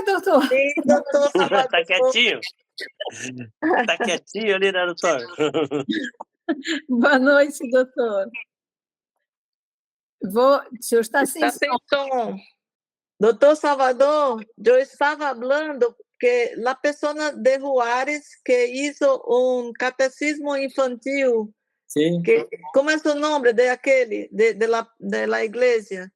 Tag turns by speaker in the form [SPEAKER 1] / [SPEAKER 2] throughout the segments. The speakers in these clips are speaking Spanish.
[SPEAKER 1] Oi, doutor.
[SPEAKER 2] Sim, doutor Salvador.
[SPEAKER 3] Tá quietinho? Tá quietinho ali, né, doutor?
[SPEAKER 1] Boa noite, doutor. O senhor está sem
[SPEAKER 2] Está sem som. Doutor Salvador, eu estava falando que a pessoa de Juárez que hizo um catecismo infantil,
[SPEAKER 4] Sí,
[SPEAKER 2] que, ¿cómo es su nombre de aquel, de la iglesia?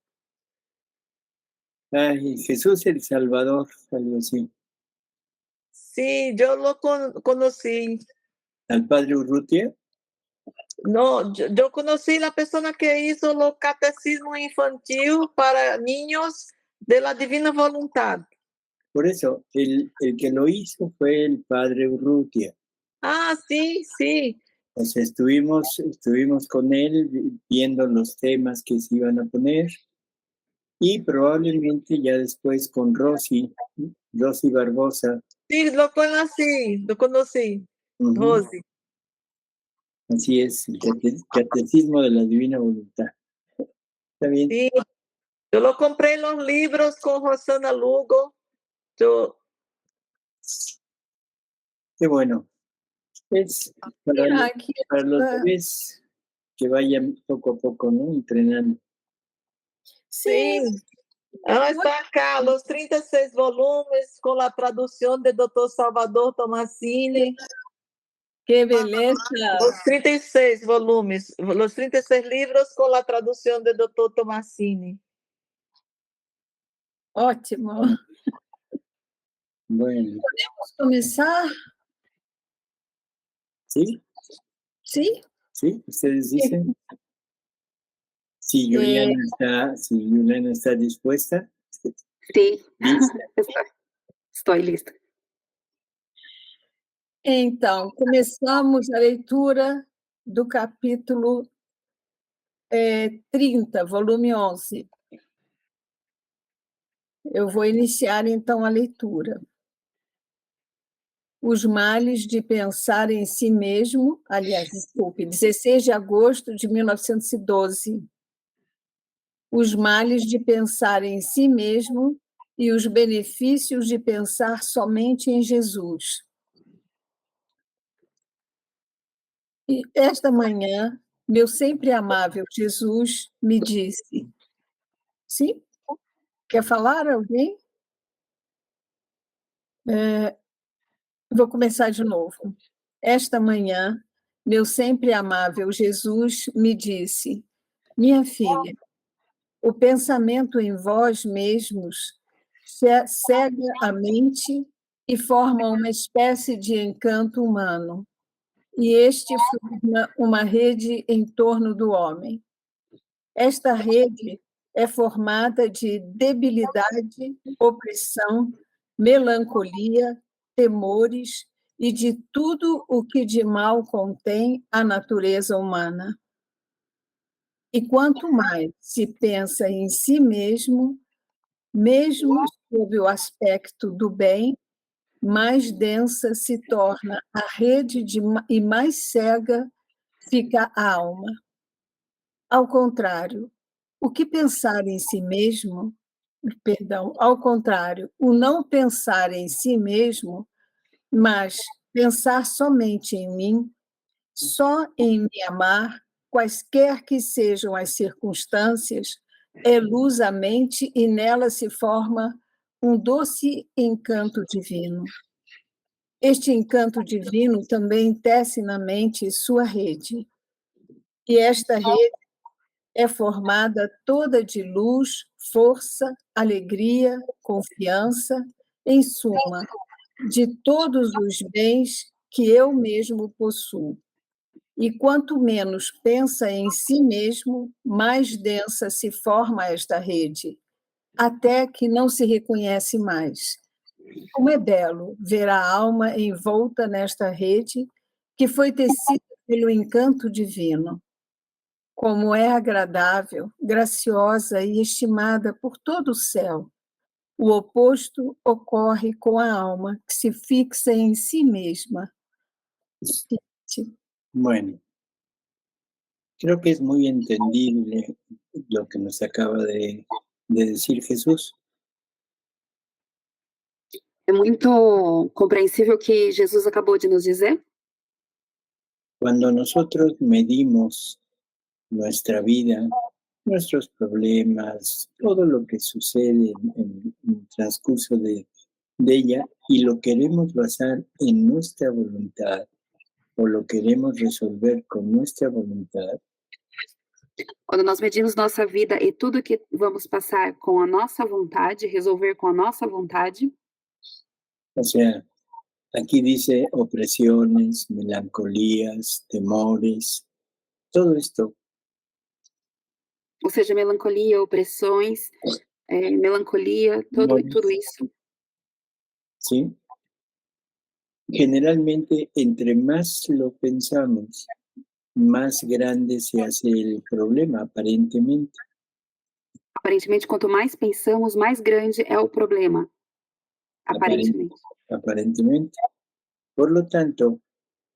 [SPEAKER 4] ay, Jesús el Salvador, algo así.
[SPEAKER 2] Sí, yo lo conocí.
[SPEAKER 4] Al padre Urrutia.
[SPEAKER 2] No, yo conocí la persona que hizo los catecismos infantil para niños de la divina voluntad.
[SPEAKER 4] Por eso, el que lo hizo fue el padre Urrutia.
[SPEAKER 2] Ah, sí, sí.
[SPEAKER 4] O sea, estuvimos con él viendo los temas que se iban a poner y probablemente ya después con Rosy Barbosa.
[SPEAKER 2] Sí, lo conocí.
[SPEAKER 4] Ujú.
[SPEAKER 2] Rosy.
[SPEAKER 4] Así es, el catecismo de la divina voluntad. ¿Está bien?
[SPEAKER 2] Sí, yo lo compré en los libros con Rosana Lugo. Yo,
[SPEAKER 4] Qué bueno. Es
[SPEAKER 1] Mira, aqui
[SPEAKER 4] para los
[SPEAKER 1] está.
[SPEAKER 4] bebés que vayan poco a poco, ¿no? Entrenando.
[SPEAKER 2] sí. Ela está acá, los 36 volumes con la traducción de Dr. Salvador Tomasini.
[SPEAKER 1] Que beleza.
[SPEAKER 2] Los 36 volumes, los 36 libros con la traducción de Dr. Tomasini.
[SPEAKER 1] Ótimo.
[SPEAKER 4] Bueno,
[SPEAKER 1] Podemos começar?
[SPEAKER 4] ¿sí?
[SPEAKER 1] Sim?
[SPEAKER 4] ¿Sí? ¿Ustedes dicen? Si Juliana está dispuesta.
[SPEAKER 5] Sí,
[SPEAKER 4] ¿Lista?
[SPEAKER 5] estoy lista.
[SPEAKER 1] Então, começamos a leitura do capítulo 30, volume 11. Eu vou iniciar, então, a leitura. Os males de pensar em si mesmo, aliás, desculpe, 16 de agosto de 1912. Os males de pensar em si mesmo e os benefícios de pensar somente em Jesus. E esta manhã, meu sempre amável Jesus me disse... Sim? Quer falar alguém? Vou começar de novo. Esta manhã, meu sempre amável Jesus me disse: minha filha, o pensamento em vós mesmos cega a mente e forma uma espécie de encanto humano, e este forma uma rede em torno do homem. Esta rede é formada de debilidade, opressão, melancolia, temores e de tudo o que de mal contém a natureza humana. E quanto mais se pensa em si mesmo, mesmo sob o aspecto do bem, mais densa se torna a rede e mais cega fica a alma. Ao contrário, o que pensar em si mesmo, ao contrário, o não pensar em si mesmo, mas pensar somente em mim, só em me amar, quaisquer que sejam as circunstâncias, é luz à mente e nela se forma um doce encanto divino. Este encanto divino também tece na mente sua rede. E esta rede é formada toda de luz, força, alegria, confiança, em suma, de todos os bens que eu mesmo possuo. E quanto menos pensa em si mesmo, mais densa se forma esta rede, até que não se reconhece mais. Como é belo ver a alma envolta nesta rede que foi tecida pelo encanto divino. Como é agradável, graciosa e estimada por todo o céu. O oposto ocorre com a alma que se fixa em si mesma.
[SPEAKER 4] Bueno, creo que es muy entendible lo que nos acaba de decir Jesús.
[SPEAKER 5] É muito compreensível o que Jesus acabou de nos dizer.
[SPEAKER 4] Cuando nosotros medimos nuestra vida, nuestros problemas, todo lo que sucede en el transcurso de ella y lo queremos basar en nuestra voluntad o lo queremos resolver con nuestra voluntad,
[SPEAKER 5] Quando nós medimos nossa vida e tudo que vamos passar com a nossa vontade, resolver com a nossa vontade,
[SPEAKER 4] o sea, aquí dice opresiones, melancolías, temores, todo esto,
[SPEAKER 5] ou seja, melancolia, opressões, melancolia, tudo
[SPEAKER 4] temores,
[SPEAKER 5] isso,
[SPEAKER 4] ¿sí? Generalmente, entre más lo pensamos, más grande se hace el problema, aparentemente.
[SPEAKER 5] aparentemente, quanto mais pensamos, mais grande é o problema, aparentemente.
[SPEAKER 4] Aparentemente. Por lo tanto,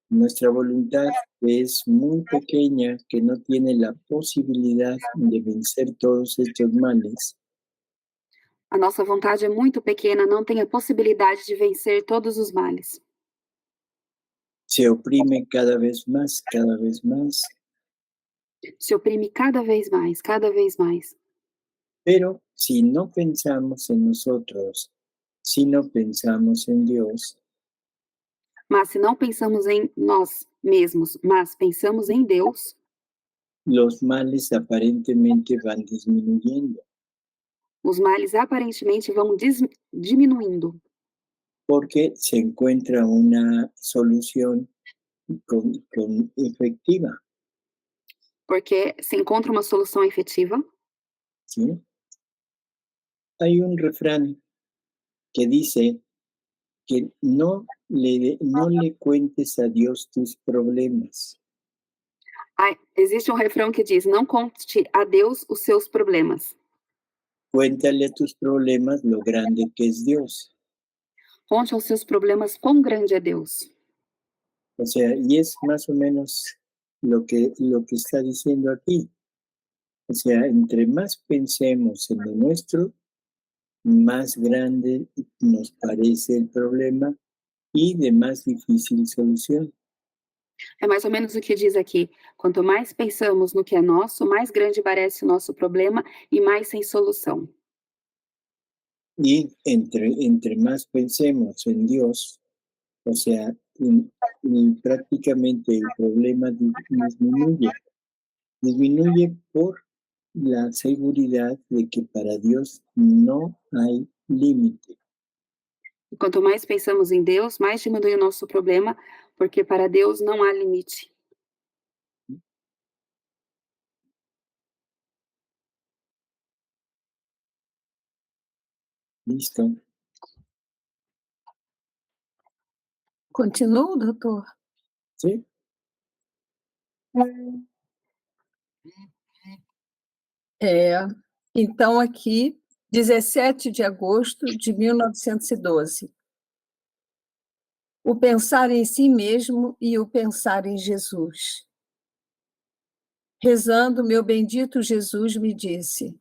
[SPEAKER 4] nuestra voluntad es muy pequeña, que no tiene la posibilidad de vencer todos estos males,
[SPEAKER 5] A nossa vontade é muito pequena, não tem a possibilidade de vencer todos os males.
[SPEAKER 4] se oprime cada vez más,
[SPEAKER 5] Se oprime cada vez mais, cada vez mais.
[SPEAKER 4] pero si no pensamos en nosotros, si no pensamos en Dios,
[SPEAKER 5] Mas se não pensamos em nós mesmos, mas pensamos em Deus,
[SPEAKER 4] los males aparentemente van disminuyendo,
[SPEAKER 5] os males aparentemente vão diminuindo,
[SPEAKER 4] porque se encuentra una solución con efectiva,
[SPEAKER 5] porque se encontra uma solução efetiva.
[SPEAKER 4] ¿sí? Hay un refrán que dice que no le cuentes a Dios tus problemas,
[SPEAKER 5] Existe um refrão que diz: não conte a Deus os seus problemas,
[SPEAKER 4] cuéntale a tus problemas lo grande que es Dios.
[SPEAKER 5] conte aos seus problemas quão grande é Deus.
[SPEAKER 4] O sea, y es más o menos lo que está diciendo aquí. O sea, entre más pensemos en lo nuestro, más grande nos parece el problema y de más difícil solución.
[SPEAKER 5] É mais ou menos o que diz aqui: quanto mais pensamos no que é nosso, mais grande parece o nosso problema e mais sem solução.
[SPEAKER 4] Y entre más pensemos en Dios, o sea, prácticamente el problema disminuye por la seguridad de que para Dios no hay límite.
[SPEAKER 5] E quanto mais pensamos em Deus, mais diminui o nosso problema, porque para Deus não há limite.
[SPEAKER 4] ¿Listo?
[SPEAKER 1] Continuo, doutor?
[SPEAKER 4] ¿Sí?
[SPEAKER 1] Então, aqui, 17 de agosto de 1912. O pensar em si mesmo e o pensar em Jesus. Rezando, meu bendito Jesus me disse: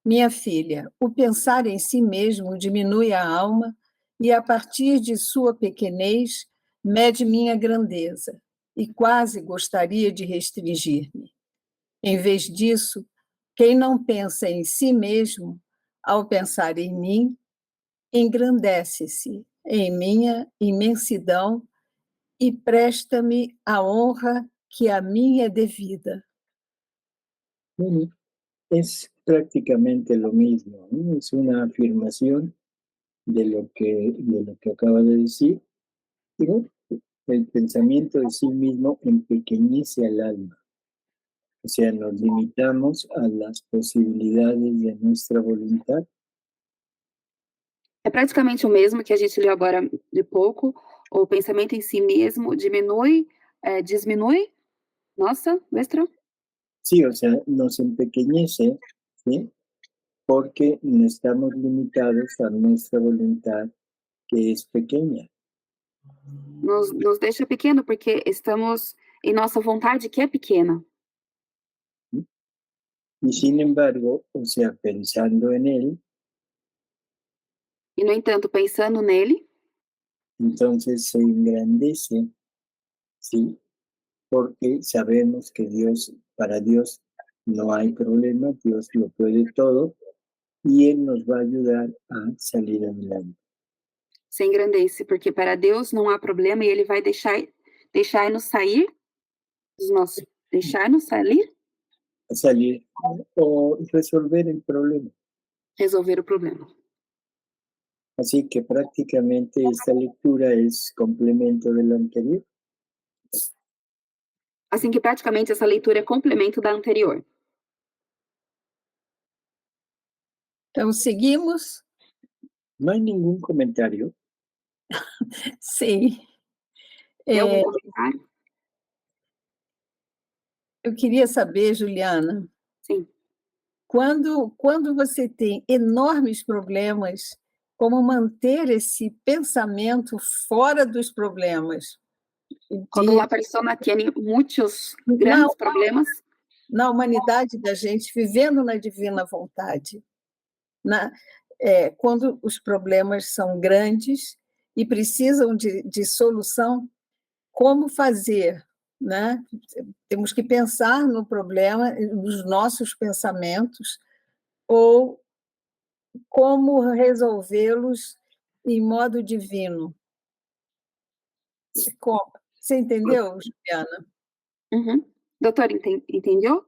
[SPEAKER 1] minha filha, o pensar em si mesmo diminui a alma e, a partir de sua pequenez, mede minha grandeza e quase gostaria de restringir-me. Em vez disso, quem não pensa em si mesmo, ao pensar em mim, engrandece-se em minha imensidão e presta-me a honra que a mim é devida.
[SPEAKER 4] Bueno, es prácticamente lo mismo, ¿no? Es una afirmación de lo que acaba de decir. Y bueno, el pensamiento de sí mismo empequeñece al alma. O sea, nos limitamos a las posibilidades de nuestra voluntad.
[SPEAKER 5] É praticamente o mesmo que a gente leu agora de pouco. O pensamento em si mesmo diminui, diminui. Nossa, mestra?
[SPEAKER 4] Sí, o sea, nos empequeñece, ¿sí? Porque no estamos limitados a nuestra voluntad, que es pequeña.
[SPEAKER 5] Nos deixa pequeno porque estamos em nossa vontade, que é pequena.
[SPEAKER 4] Y sin embargo, o sea, pensando en él,
[SPEAKER 5] E E, no entanto, pensando nele,
[SPEAKER 4] entonces se engrandece, ¿sí? Porque sabemos que para Dios no hay problema, Dios lo puede todo y Él nos va a ayudar a salir adelante.
[SPEAKER 5] se engrandece, porque para Deus não há problema e ele vai deixar-nos sair dos nossos, deixar-nos sair,
[SPEAKER 4] A salir o resolver el problema.
[SPEAKER 5] resolver o problema.
[SPEAKER 4] Así que prácticamente esta lectura es complemento de la anterior.
[SPEAKER 5] Assim que praticamente essa leitura é complemento da anterior.
[SPEAKER 1] Então, seguimos?
[SPEAKER 4] No hay ningún comentario.
[SPEAKER 1] Sim.
[SPEAKER 5] Tem algum comentário?
[SPEAKER 1] Eu queria saber, Juliana,
[SPEAKER 5] Sim.
[SPEAKER 1] quando você tem enormes problemas, como manter esse pensamento fora dos problemas?
[SPEAKER 5] Quando a persona tiene muitos grandes problemas,
[SPEAKER 1] Na humanidade da gente, vivendo na divina vontade. Quando os problemas são grandes e precisam de solução, como fazer, né? Temos que pensar no problema, nos nossos pensamentos, ou como resolvê-los em modo divino. Você entendeu, Juliana?
[SPEAKER 5] Uhum. Doutor, entendeu?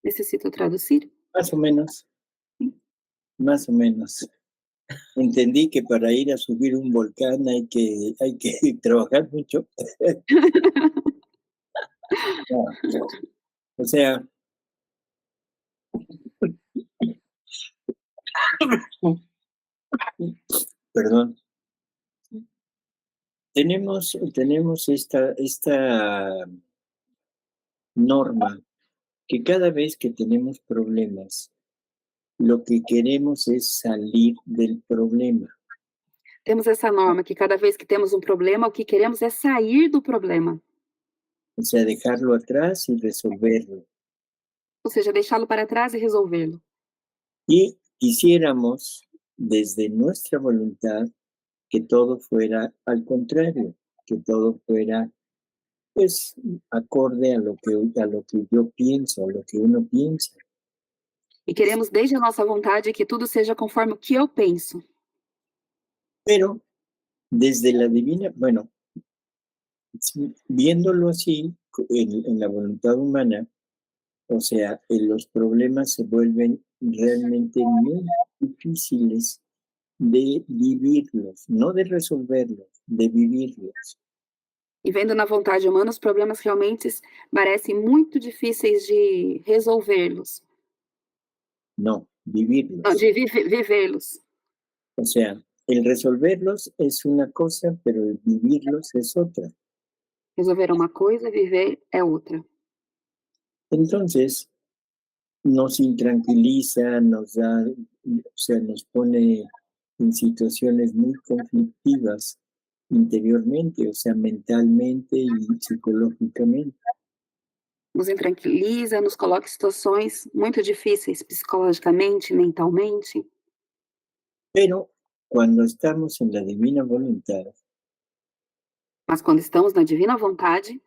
[SPEAKER 5] Necessito traduzir?
[SPEAKER 4] Más o menos. Más o menos. Entendí que para ir a subir un volcán hay que trabajar mucho. O sea, perdón. Tenemos esta norma que cada vez que tenemos problemas, lo que queremos es salir del problema.
[SPEAKER 5] Temos essa norma que cada vez que temos um problema, o que queremos é sair do problema.
[SPEAKER 4] O sea, dejarlo atrás y resolverlo.
[SPEAKER 5] Ou seja, deixá-lo para trás e resolvê-lo.
[SPEAKER 4] Y quisiéramos, desde nuestra voluntad, que todo fuera al contrario, que todo fuera, pues, acorde a lo que yo pienso, a lo que uno piensa.
[SPEAKER 5] E queremos, desde a nossa vontade, que tudo seja conforme o que eu penso.
[SPEAKER 4] Pero desde la divina, bueno, viéndolo así, en la voluntad humana, o sea, los problemas se vuelven realmente muy difíciles de vivirlos, no de resolverlos, de vivirlos.
[SPEAKER 5] E vendo na vontade humana, os problemas realmente parecem muito difíceis de resolvê-los.
[SPEAKER 4] No, vivirlos.
[SPEAKER 5] Não, de vivê-los.
[SPEAKER 4] O sea, el resolverlos es una cosa, pero el vivirlos es otra.
[SPEAKER 5] Resolver é uma coisa, viver é outra.
[SPEAKER 4] Entonces, nos intranquiliza, nos da, o sea, nos pone en situaciones muy conflictivas interiormente, o sea, mentalmente y psicológicamente.
[SPEAKER 5] Nos intranquiliza, nos coloca em situações muito difíceis, psicologicamente, mentalmente.
[SPEAKER 4] Pero cuando estamos en la divina voluntad,
[SPEAKER 5] Mas quando estamos na divina vontade,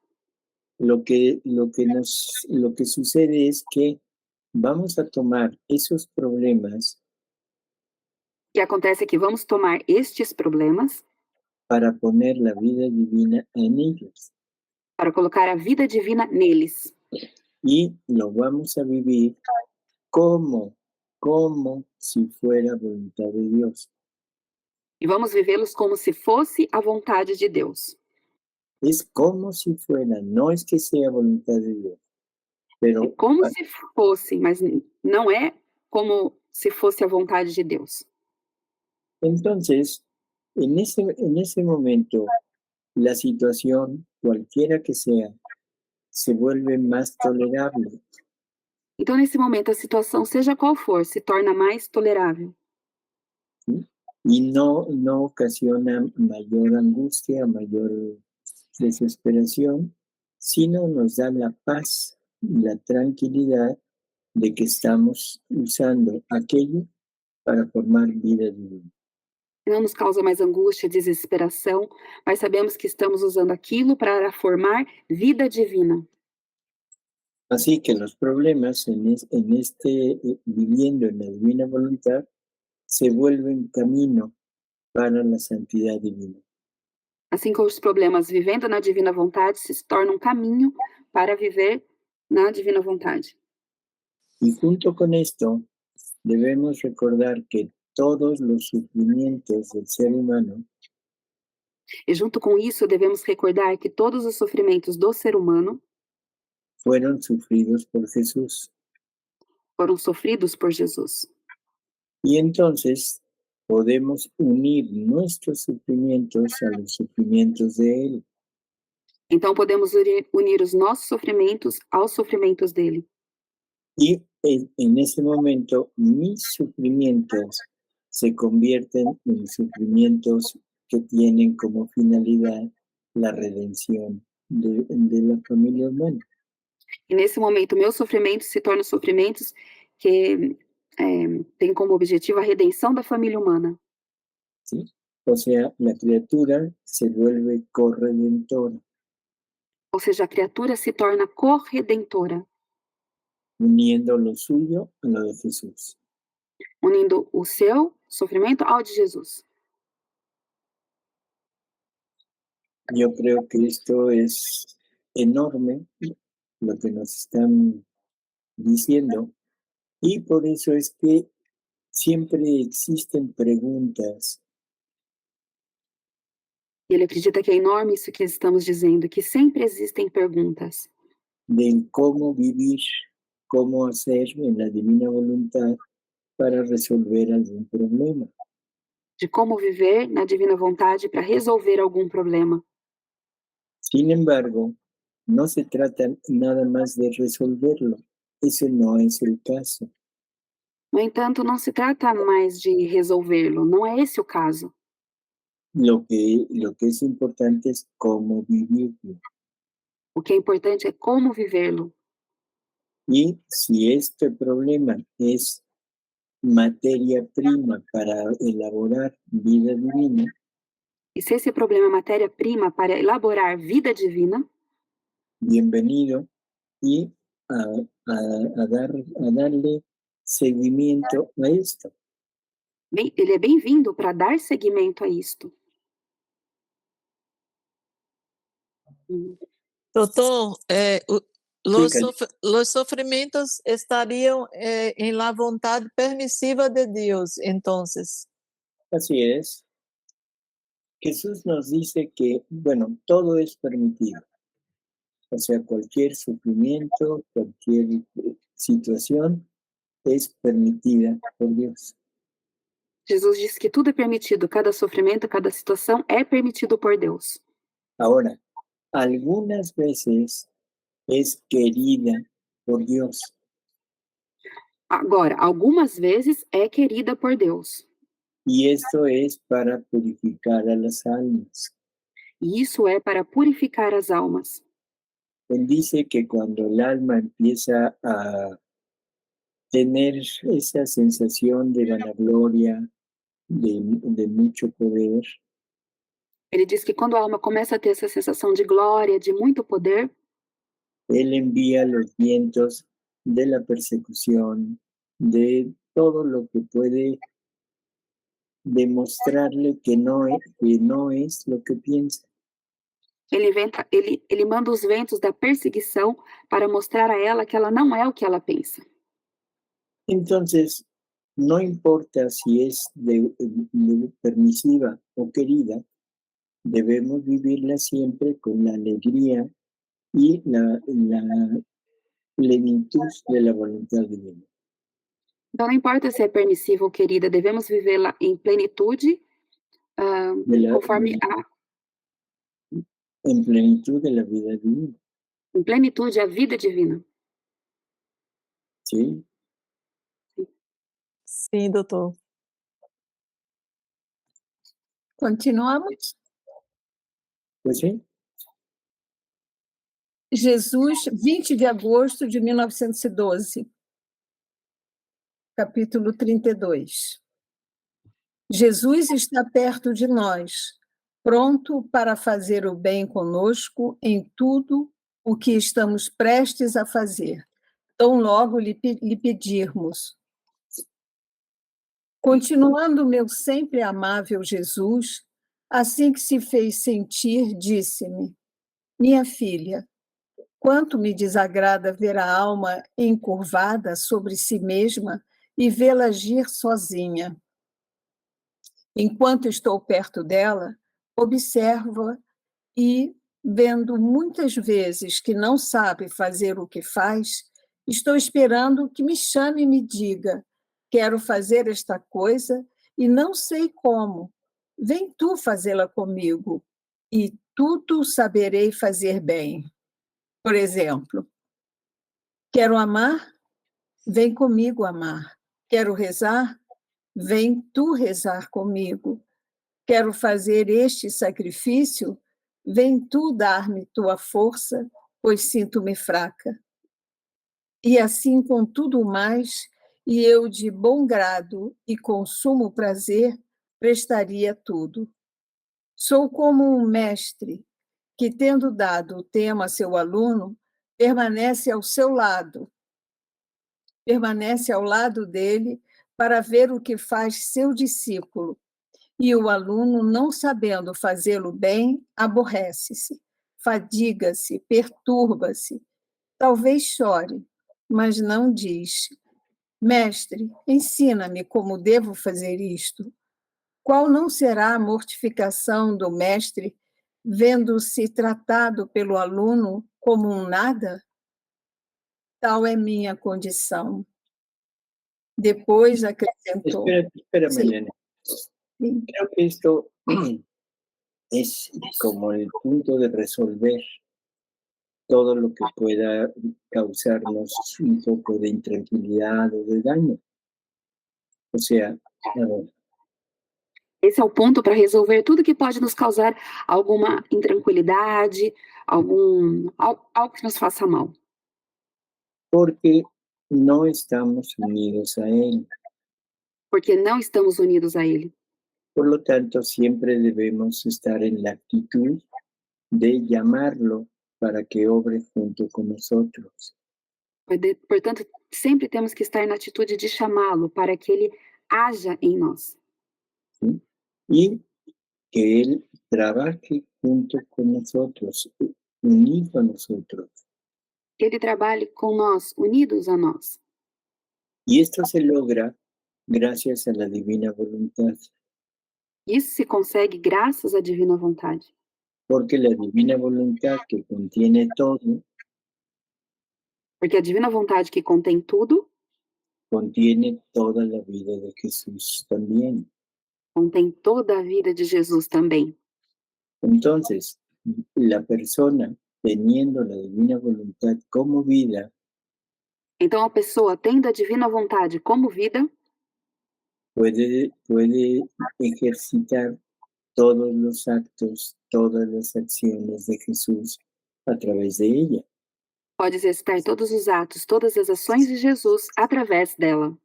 [SPEAKER 4] lo que sucede es que vamos a tomar esos problemas
[SPEAKER 5] o que acontece é que vamos tomar estes problemas
[SPEAKER 4] para poner la vida divina en ellos.
[SPEAKER 5] para colocar a vida divina neles.
[SPEAKER 4] Y lo vamos a vivir como si fuera voluntad de Dios.
[SPEAKER 5] E vamos vivê-los como se fosse a vontade de Deus.
[SPEAKER 4] Es como si fuera, no es que sea voluntad de Dios, pero
[SPEAKER 5] É como se fosse, mas não é como se fosse a vontade de Deus.
[SPEAKER 4] entonces, en ese momento, la situación, cualquiera que sea, se vuelve más tolerable.
[SPEAKER 5] Então, nesse momento, a situação, seja qual for, se torna mais tolerável.
[SPEAKER 4] ¿Sí? Y no ocasiona mayor angustia, mayor desesperación, sino nos da la paz y la tranquilidad de que estamos usando aquello para formar vida divina.
[SPEAKER 5] Não nos causa mais angústia, desesperação, mas sabemos que estamos usando aquilo para formar vida divina.
[SPEAKER 4] Así que los problemas viviendo en la divina voluntad se vuelven camino para la santidad divina.
[SPEAKER 5] Assim como os problemas vivendo na divina vontade se tornam um caminho para viver na divina vontade.
[SPEAKER 4] Y junto con esto, debemos recordar que todos los sufrimientos del ser humano
[SPEAKER 5] E junto com isso, devemos recordar que todos os sofrimentos do ser humano
[SPEAKER 4] fueron sufridos por Jesús.
[SPEAKER 5] foram sofridos por Jesus.
[SPEAKER 4] Y entonces podemos unir nuestros sufrimientos a los sufrimientos de Él.
[SPEAKER 5] Então podemos unir os nossos sofrimentos aos sofrimentos dele.
[SPEAKER 4] Y en ese momento mis sufrimientos se convierten en sufrimientos que tienen como finalidad la redención de la familia humana.
[SPEAKER 5] E nesse momento, meus sofrimentos se tornam sofrimentos que têm como objetivo a redenção da família humana.
[SPEAKER 4] ¿Sí? O sea, la criatura se vuelve corredentora,
[SPEAKER 5] Ou seja, a criatura se torna corredentora,
[SPEAKER 4] uniendo lo suyo a lo de Jesús.
[SPEAKER 5] unindo o seu sofrimento ao de Jesus.
[SPEAKER 4] Yo creo que esto es enorme, lo que nos están diciendo, y por eso es que siempre existen preguntas
[SPEAKER 5] E ele acredita que é enorme isso que estamos dizendo, que sempre existem perguntas
[SPEAKER 4] de cómo vivir, cómo hacer en la divina voluntad para resolver algún problema.
[SPEAKER 5] de como viver na divina vontade para resolver algum problema.
[SPEAKER 4] Sin embargo, no se trata nada más de resolverlo. Ese no es el caso.
[SPEAKER 5] No entanto, não se trata mais de resolvê-lo, não é esse o caso.
[SPEAKER 4] Lo que es importante es cómo vivirlo.
[SPEAKER 5] O que é importante é como vivê-lo.
[SPEAKER 4] Y si este problema es materia prima para elaborar vida divina,
[SPEAKER 5] E se esse problema é matéria-prima para elaborar vida divina,
[SPEAKER 4] bienvenido y a darle seguimiento a esto.
[SPEAKER 5] ele é bem-vindo para dar seguimento a isto.
[SPEAKER 2] Doutor,
[SPEAKER 4] Sí,
[SPEAKER 2] los sofrimentos estarían en la voluntad permisiva de Dios, entonces.
[SPEAKER 4] así es. Jesús nos dice que, bueno, todo es permitido. O sea, cualquier sufrimiento, cualquier situación es permitida por Dios.
[SPEAKER 5] Jesus diz que tudo é permitido, cada sofrimento, cada situação é permitido por Deus.
[SPEAKER 4] Ahora, algunas veces es querida por Dios.
[SPEAKER 5] Agora, algumas vezes é querida por Deus.
[SPEAKER 4] Y esto es para purificar a las almas.
[SPEAKER 5] E isso é para purificar as almas.
[SPEAKER 4] Él dice que cuando el alma empieza a tener esa sensación de vanagloria, de mucho poder,
[SPEAKER 5] Ele diz que quando a alma começa a ter essa sensação de glória, de muito poder,
[SPEAKER 4] Él envía los vientos de la persecución, de todo lo que puede demostrarle que no es lo que piensa.
[SPEAKER 5] ele manda os ventos da perseguição para mostrar a ela que ela não é o que ela pensa.
[SPEAKER 4] Entonces, no importa si es de permisiva o querida, debemos vivirla siempre con la alegría y la plenitud de la voluntad divina.
[SPEAKER 5] Então, não importa se é permissiva ou querida, devemos vivê-la em plenitude, conforme
[SPEAKER 4] en plenitud de la vida divina.
[SPEAKER 5] em plenitude a vida divina.
[SPEAKER 4] ¿Sí?
[SPEAKER 2] Sim, doutor.
[SPEAKER 1] Continuamos?
[SPEAKER 4] Pues sí.
[SPEAKER 1] Jesus, 20 de agosto de 1912. Capítulo 32. Jesus está perto de nós, pronto para fazer o bem conosco em tudo o que estamos prestes a fazer, tão logo lhe pedirmos. Continuando meu sempre amável Jesus, assim que se fez sentir, disse-me: minha filha, quanto me desagrada ver a alma encurvada sobre si mesma e vê-la agir sozinha. Enquanto estou perto dela, observo-a e, vendo muitas vezes que não sabe fazer o que faz, estou esperando que me chame e me diga: quero fazer esta coisa e não sei como. Vem tu fazê-la comigo e tudo saberei fazer bem. Por exemplo, quero amar? Vem comigo amar. Quero rezar? Vem tu rezar comigo. Quero fazer este sacrifício? Vem tu dar-me tua força, pois sinto-me fraca. E assim com tudo mais, e eu de bom grado e com sumo prazer, prestaria tudo. Sou como um mestre que, tendo dado o tema a seu aluno, permanece ao lado dele para ver o que faz seu discípulo. E o aluno, não sabendo fazê-lo bem, aborrece-se, fadiga-se, perturba-se, talvez chore, mas não diz: mestre, ensina-me como devo fazer isto. Qual não será a mortificação do mestre, vendo-se tratado pelo aluno como um nada? Tal é minha condição. Depois acrescentou.
[SPEAKER 4] Espera,
[SPEAKER 1] Sí.
[SPEAKER 4] Melanie.
[SPEAKER 1] Sim.
[SPEAKER 4] Creo que esto es como el punto de resolver todo lo que pueda causarnos un poco de intranquilidad o de daño. O sea,
[SPEAKER 5] Esse é o ponto para resolver tudo que pode nos causar alguma intranquilidade, algo que nos faça mal.
[SPEAKER 4] porque no estamos unidos a Él.
[SPEAKER 5] Porque não estamos unidos a Ele.
[SPEAKER 4] Por lo tanto, siempre debemos estar en la actitud de llamarlo para que obre junto con nosotros.
[SPEAKER 5] Portanto, sempre temos que estar na atitude de chamá-lo para que Ele haja em nós.
[SPEAKER 4] ¿Sí? Y que Él trabaje junto con nosotros, unido a nosotros.
[SPEAKER 5] Que Ele trabalhe com nós, unidos a nós.
[SPEAKER 4] Y esto se logra gracias a la divina voluntad,
[SPEAKER 5] Isso se consegue graças à divina vontade.
[SPEAKER 4] porque la divina voluntad que contiene todo,
[SPEAKER 5] Porque a divina vontade que contém tudo,
[SPEAKER 4] contiene toda la vida de Jesús también.
[SPEAKER 5] contém toda a vida de Jesus também.
[SPEAKER 4] Entonces, la persona teniendo la divina voluntad como vida,
[SPEAKER 5] Então, a pessoa, tendo a divina vontade como vida,
[SPEAKER 4] puede ejercitar todos los actos, todas las acciones de Jesús a través de ella.
[SPEAKER 5] pode exercitar todos os atos, todas as ações de Jesus através dela.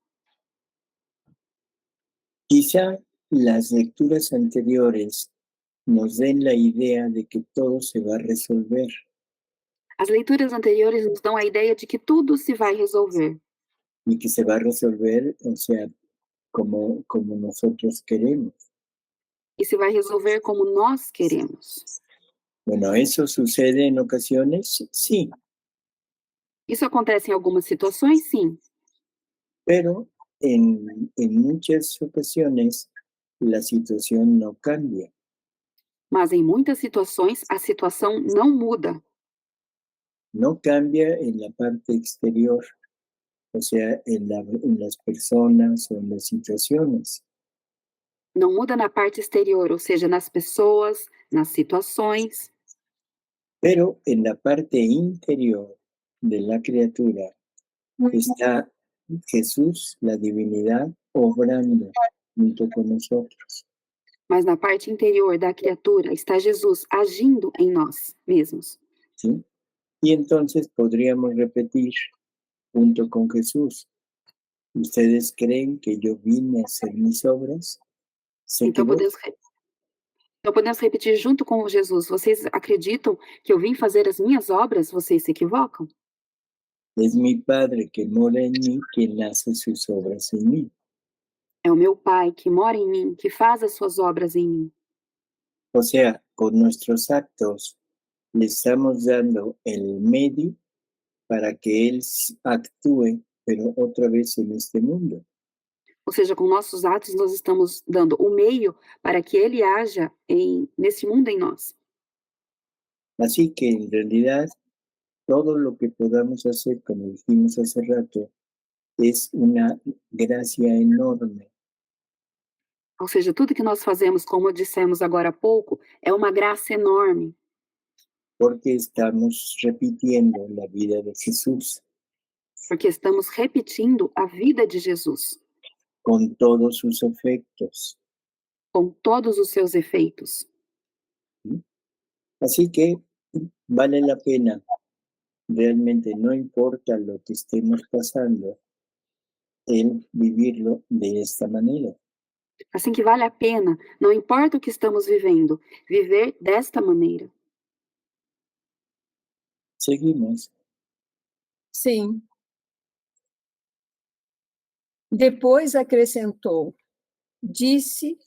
[SPEAKER 4] Quizá las lecturas anteriores nos den la idea de que todo se va a resolver,
[SPEAKER 5] As leituras anteriores nos dão a ideia de que tudo se vai resolver.
[SPEAKER 4] y que se va a resolver, o sea, como nosotros queremos.
[SPEAKER 5] E se vai resolver como nós queremos.
[SPEAKER 4] Bueno, ¿eso sucede en ocasiones? Sí,
[SPEAKER 5] Isso acontece em algumas situações, sim.
[SPEAKER 4] pero en muchas ocasiones la situación no cambia.
[SPEAKER 5] Mas em muitas situações, a situação não muda.
[SPEAKER 4] No cambia en la parte exterior, o sea, en las personas o en las situaciones,
[SPEAKER 5] Não muda na parte exterior, ou seja, nas pessoas, nas situações.
[SPEAKER 4] pero en la parte interior de la criatura está Jesús, la divinidad, obrando junto con nosotros.
[SPEAKER 5] Mas na parte interior da criatura está Jesus agindo em nós mesmos.
[SPEAKER 4] ¿Sí? Y entonces podríamos repetir junto con Jesús: ¿ustedes creen que yo vine a hacer mis obras? se
[SPEAKER 5] Então
[SPEAKER 4] equivoca.
[SPEAKER 5] podemos repetir junto com Jesus: vocês acreditam que eu vim fazer as minhas obras? Vocês se equivocam.
[SPEAKER 4] Es mi Padre que mora en mí quien hace sus obras en mí.
[SPEAKER 5] É o meu Pai que mora em mim, que faz as suas obras em mim.
[SPEAKER 4] O sea, con nuestros actos le estamos dando el medio para que Él actúe, pero otra vez en este mundo.
[SPEAKER 5] Ou seja, com nossos atos nós estamos dando o meio para que Ele haja nesse mundo em nós.
[SPEAKER 4] Así que en realidad todo lo que podamos hacer, como dijimos hace rato, es una gracia enorme,
[SPEAKER 5] Ou seja, tudo que nós fazemos, como dissemos agora há pouco, é uma graça enorme,
[SPEAKER 4] porque estamos repitiendo la vida de Jesús
[SPEAKER 5] porque estamos repetindo a vida de Jesus,
[SPEAKER 4] con todos sus efectos.
[SPEAKER 5] com todos os seus efeitos.
[SPEAKER 4] Así que vale la pena, realmente no importa lo que estemos pasando, el vivirlo de esta manera.
[SPEAKER 5] Assim que vale a pena, não importa o que estamos vivendo, viver desta maneira.
[SPEAKER 4] Seguimos.
[SPEAKER 1] Sim. Depois acrescentou: disse,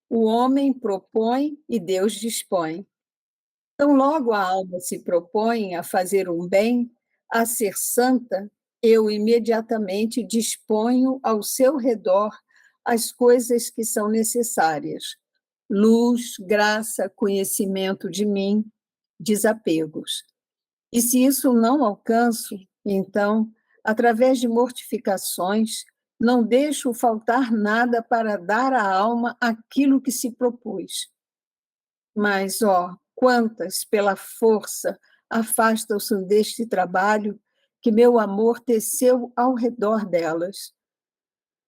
[SPEAKER 1] o homem propõe e Deus dispõe. Então, logo a alma se propõe a fazer um bem, a ser santa, eu imediatamente disponho ao seu redor as coisas que são necessárias: luz, graça, conhecimento de mim, desapegos. E se isso não alcanço, então, através de mortificações, não deixo faltar nada para dar à alma aquilo que se propôs. Mas, ó, quantas, pela força, afastam-se deste trabalho que meu amor teceu ao redor delas.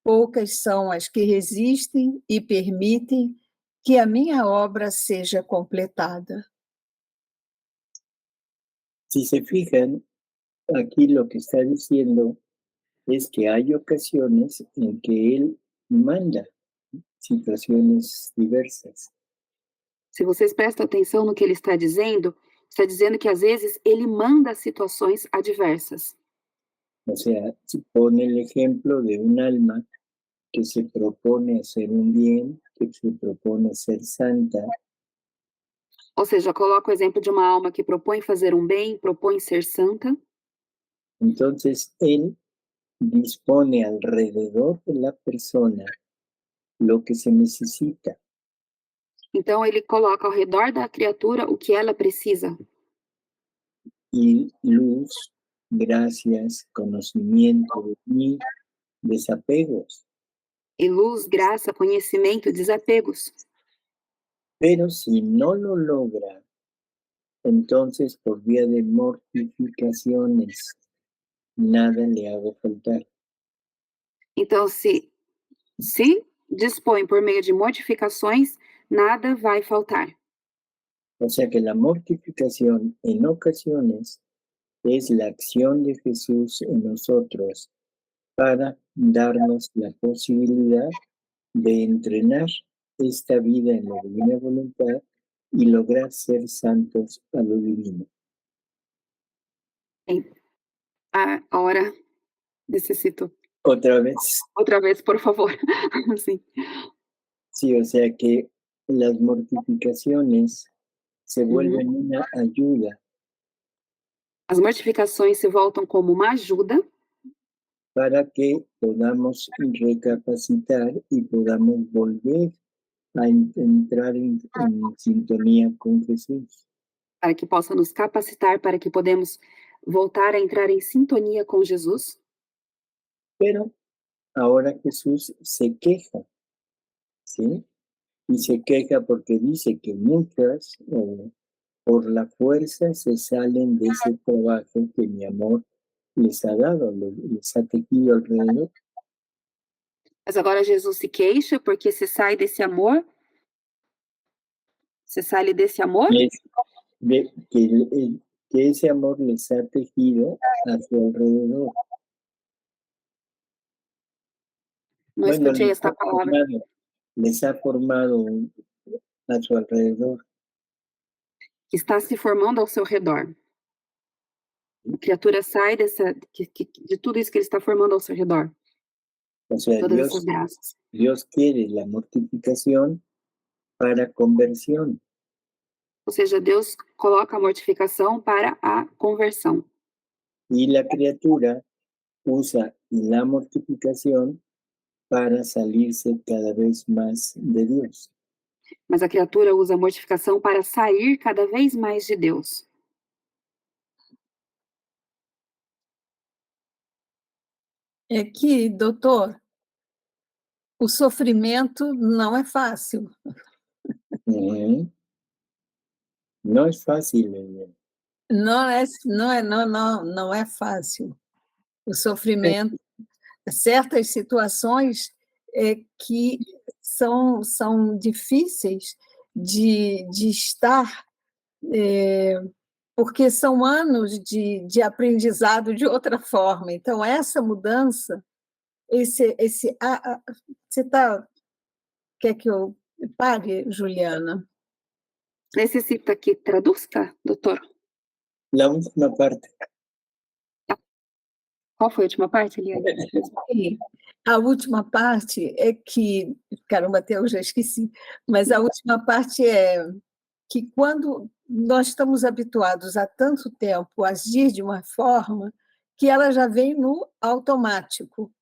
[SPEAKER 1] Poucas são as que resistem e permitem que a minha obra seja completada.
[SPEAKER 4] Si se fijan, aquí lo que está diciendo es que hay ocasiones en que Él manda situaciones diversas.
[SPEAKER 5] Se vocês prestam atenção no que ele está dizendo que às vezes ele manda situações adversas.
[SPEAKER 4] O sea, se pone el ejemplo de un alma que se propone hacer un bien, que se propone ser santa,
[SPEAKER 5] Ou seja, coloca o exemplo de uma alma que propõe fazer um bem, propõe ser santa.
[SPEAKER 4] entonces Él dispone alrededor de la persona lo que se necesita.
[SPEAKER 5] Então ele coloca ao redor da criatura o que ela precisa.
[SPEAKER 4] Y luz, gracias, conocimiento y desapegos.
[SPEAKER 5] E luz, graça, conhecimento, desapegos.
[SPEAKER 4] Pero si no lo logra, entonces por vía de mortificaciones, nada le haga faltar.
[SPEAKER 5] Então, se dispõe por meio de mortificações, nada vai faltar.
[SPEAKER 4] O sea que la mortificación en ocasiones es la acción de Jesús en nosotros para darnos la posibilidad de entrenar esta vida en la divina voluntad y lograr ser santos a lo divino.
[SPEAKER 5] Ahora necesito.
[SPEAKER 4] Otra vez.
[SPEAKER 5] Outra vez, por favor. Sim.
[SPEAKER 4] Sí, o sea que las mortificaciones se vuelven una ayuda
[SPEAKER 5] As mortificações se voltam como uma ajuda
[SPEAKER 4] para que podamos recapacitar y podamos volver a entrar en sintonía con Jesús.
[SPEAKER 5] para que possa nos capacitar, para que podemos voltar a entrar em sintonia com Jesus.
[SPEAKER 4] Pero ahora Jesús se queja, ¿sí? Y se queja porque dice que muchas por la fuerza se salen de ese trabajo que mi amor les ha dado, les ha tejido alrededor.
[SPEAKER 5] Mas agora Jesus se queixa porque se sai desse amor. Se sai desse amor.
[SPEAKER 4] Que ese amor les ha tejido a su alrededor.
[SPEAKER 5] Não escutei esta palavra.
[SPEAKER 4] les ha formado a su alrededor.
[SPEAKER 5] que está se formando ao seu redor. A criatura sai de tudo isso que ele está formando ao seu redor.
[SPEAKER 4] O sea,
[SPEAKER 5] Todas essas graças.
[SPEAKER 4] Dios quiere la mortificación para conversión.
[SPEAKER 5] Ou seja, Deus coloca a mortificação para a conversão.
[SPEAKER 4] Y la criatura usa la mortificación para salirse cada vez más de Dios.
[SPEAKER 5] Mas a criatura usa a mortificação para sair cada vez mais de Deus.
[SPEAKER 1] É que, doutor, o sofrimento não é fácil.
[SPEAKER 4] Ujú. No es fácil, Elian.
[SPEAKER 1] Não é fácil. O sofrimento, certas situações que são difíceis de estar, porque são anos de aprendizado de outra forma. Então, essa mudança, você quer que eu pare, Juliana?
[SPEAKER 5] Necessita que traduzca, doutor?
[SPEAKER 4] La última parte.
[SPEAKER 5] Qual foi a última parte, Eliane?
[SPEAKER 1] Sim. A última parte é que, caramba, até eu já esqueci, mas a última parte é que quando nós estamos habituados há tanto tempo a agir de uma forma que ela já vem no automático,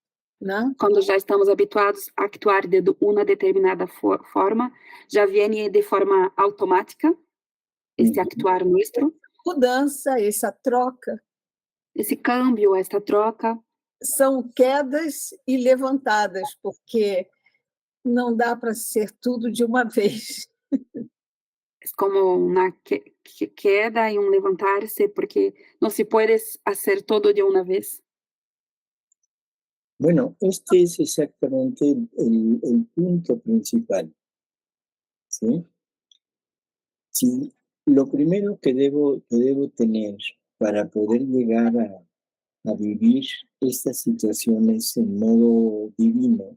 [SPEAKER 1] né?
[SPEAKER 5] Quando já estamos habituados a actuar de uma determinada forma, já vem de forma automática esse actuar nuestro.
[SPEAKER 1] Mudança, essa troca,
[SPEAKER 5] Esse câmbio, esta troca,
[SPEAKER 1] são quedas e levantadas, porque não dá para ser tudo de uma vez.
[SPEAKER 5] é como uma queda e levantar-se, porque não se pode fazer todo de uma vez.
[SPEAKER 4] Bueno, este es exactamente el punto principal. ¿Sí? Sí, lo primero que debo tener para poder llegar a vivir estas situaciones en modo divino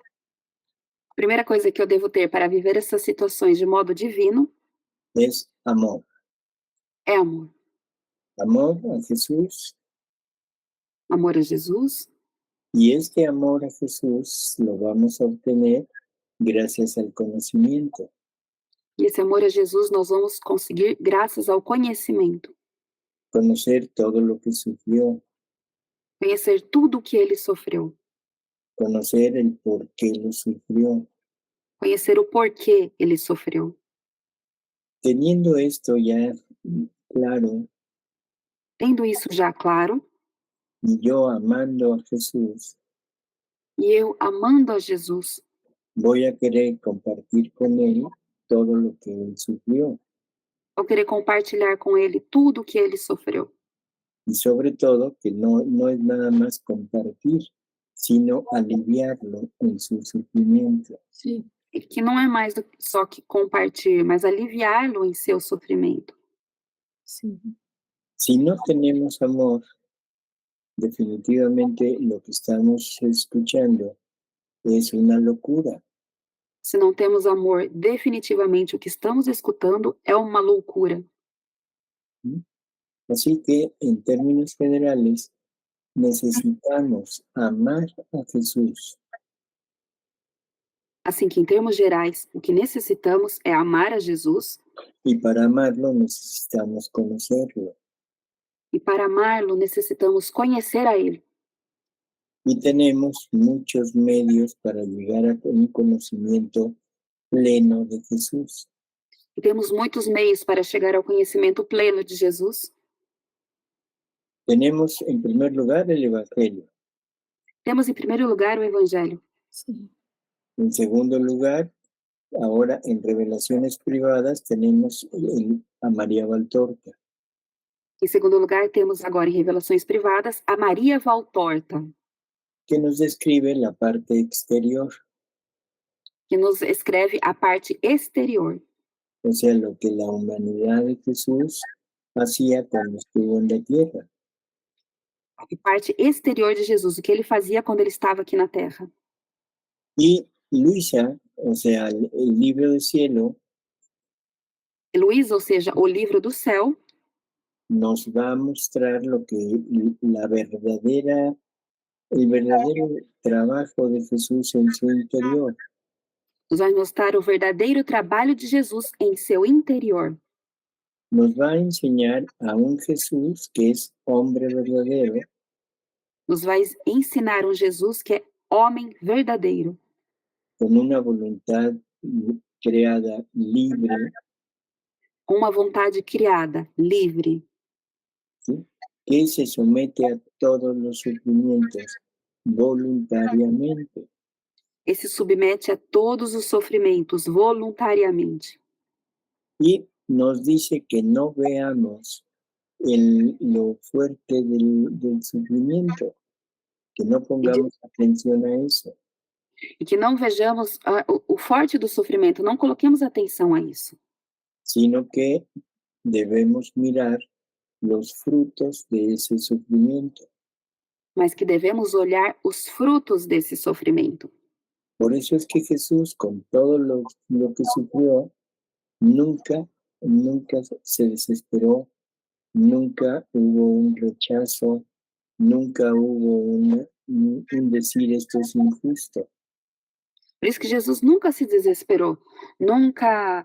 [SPEAKER 5] A primeira coisa que eu devo ter para viver essas situações de modo divino
[SPEAKER 4] es amor.
[SPEAKER 5] é amor.
[SPEAKER 4] Amor a Jesús,
[SPEAKER 5] Amor a Jesus.
[SPEAKER 4] y este amor a Jesús lo vamos a obtener gracias al conocimiento.
[SPEAKER 5] E esse amor a Jesus nós vamos conseguir graças ao conhecimento.
[SPEAKER 4] Conocer todo lo que sufrió,
[SPEAKER 5] Conhecer tudo o que ele sofreu.
[SPEAKER 4] conocer el por qué lo sufrió.
[SPEAKER 5] Conhecer o porquê ele sofreu.
[SPEAKER 4] Teniendo esto ya claro,
[SPEAKER 5] Tendo isso já claro,
[SPEAKER 4] y yo amando a Jesús,
[SPEAKER 5] e eu amando a Jesus,
[SPEAKER 4] voy a querer compartir con Él todo lo que Él sufrió.
[SPEAKER 5] vou querer compartilhar com ele tudo o que ele sofreu.
[SPEAKER 4] Y sobre todo que no es nada más compartir, sino aliviarlo en su sufrimiento.
[SPEAKER 1] Sim.
[SPEAKER 5] E que não é mais só que compartilhar, mas aliviá-lo em seu sofrimento.
[SPEAKER 1] Sim.
[SPEAKER 4] Si no tenemos amor, definitivamente lo que estamos escuchando es una locura.
[SPEAKER 5] Se não temos amor, definitivamente o que estamos escutando é uma loucura.
[SPEAKER 4] Así que, en términos generales, necesitamos amar a Jesús.
[SPEAKER 5] Assim que, em termos gerais, o que necessitamos é amar a Jesus,
[SPEAKER 4] Y para amarlo necesitamos conocerlo.
[SPEAKER 5] e para amá-lo necessitamos conhecer a ele.
[SPEAKER 4] Y tenemos muchos medios para llegar a un conocimiento pleno de Jesús.
[SPEAKER 5] E temos muitos meios para chegar ao conhecimento pleno de Jesus.
[SPEAKER 4] Tenemos, en primer lugar, el Evangelio.
[SPEAKER 5] Temos, em primeiro lugar, o Evangelho.
[SPEAKER 1] Sim.
[SPEAKER 4] En segundo lugar, ahora en revelaciones privadas tenemos a María Valtorta.
[SPEAKER 5] Em segundo lugar, temos agora, em revelações privadas, a Maria Valtorta,
[SPEAKER 4] que nos describe la parte exterior,
[SPEAKER 5] que nos escreve a parte exterior.
[SPEAKER 4] o sea, lo que la humanidad de Jesús hacía cuando estuvo en la tierra.
[SPEAKER 5] A parte exterior de Jesus, o que ele fazia quando ele estava aqui na Terra.
[SPEAKER 4] Y Luisa o sea, el libro del cielo
[SPEAKER 5] Luís, ou seja, o livro do céu,
[SPEAKER 4] nos va a mostrar lo que el verdadero trabajo de Jesús en su interior.
[SPEAKER 5] nos vai mostrar o verdadeiro trabalho de Jesus em seu interior.
[SPEAKER 4] Nos va a enseñar a un Jesús que es hombre verdadero,
[SPEAKER 5] Nos vai ensinar um Jesus que é homem verdadeiro,
[SPEAKER 4] con una voluntad creada libre,
[SPEAKER 5] com uma vontade criada, livre,
[SPEAKER 4] ¿sí? Que se somete a todos los sufrimientos voluntariamente.
[SPEAKER 5] e se submete a todos os sofrimentos voluntariamente.
[SPEAKER 4] Y nos dice que no veamos lo fuerte del sufrimiento, que no pongamos atención a eso,
[SPEAKER 5] E que não vejamos o forte do sofrimento, não coloquemos atenção a isso,
[SPEAKER 4] sino que debemos mirar los frutos de ese sufrimiento.
[SPEAKER 5] mas que devemos olhar os frutos desse sofrimento.
[SPEAKER 4] Por eso es que Jesús, con todo lo que sufrió, nunca se desesperó, nunca hubo un rechazo, nunca hubo un decir esto es injusto.
[SPEAKER 5] Por isso que Jesus nunca se desesperou, nunca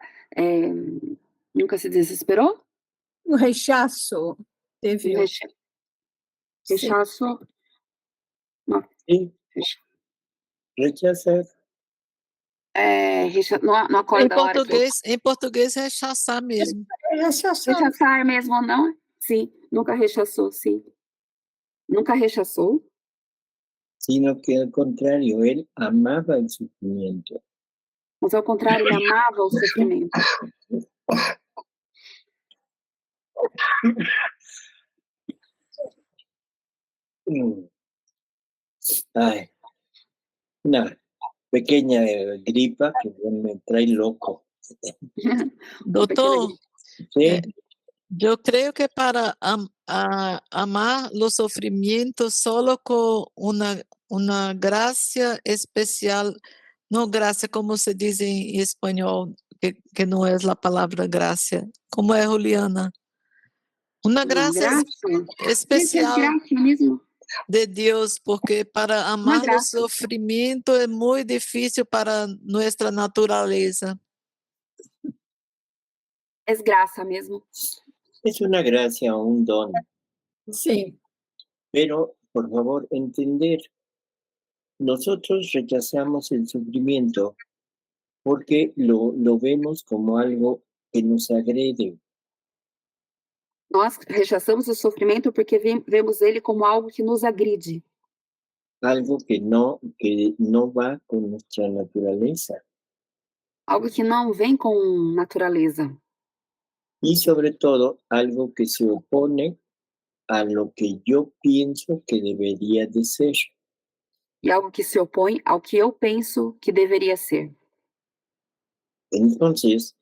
[SPEAKER 5] se desesperou.
[SPEAKER 1] O rechaço teve.
[SPEAKER 5] Rechaço. Não,
[SPEAKER 4] Sí, rechazar.
[SPEAKER 5] Não acorda a hora.
[SPEAKER 2] Em português, rechaçar mesmo.
[SPEAKER 5] Rechaçar mesmo, não? Sim, nunca rechaçou, sim. Nunca rechaçou.
[SPEAKER 4] Sino que al contrario, él amaba el sufrimiento.
[SPEAKER 5] Mas ao contrário, ele amava o sofrimento.
[SPEAKER 4] Ay, una pequeña gripa que me trae loco.
[SPEAKER 2] Doutor,
[SPEAKER 4] ¿Sí?
[SPEAKER 2] yo creo que para amar los sufrimientos solo con una gracia especial, no gracia como se dice en español, que no es la palabra gracia, como es Juliana. Una gracia especial
[SPEAKER 5] Graça mesmo.
[SPEAKER 2] de Dios, porque para amar el
[SPEAKER 5] gracia.
[SPEAKER 2] sufrimiento es muy difícil para nuestra naturaleza.
[SPEAKER 5] É graça mesmo.
[SPEAKER 4] Es una gracia o un don,
[SPEAKER 1] Sim,
[SPEAKER 4] pero por favor entender, nosotros rechazamos el sufrimiento porque lo vemos como algo que nos agrede,
[SPEAKER 5] Nós rechaçamos o sofrimento porque vemos ele como algo que nos agride,
[SPEAKER 4] algo que no va con nuestra naturaleza.
[SPEAKER 5] algo que não vem com naturaleza.
[SPEAKER 4] Y sobre todo, algo que se opone a lo que yo pienso que debería de ser.
[SPEAKER 5] E algo que se opõe ao que eu penso que deveria ser.
[SPEAKER 4] Entonces,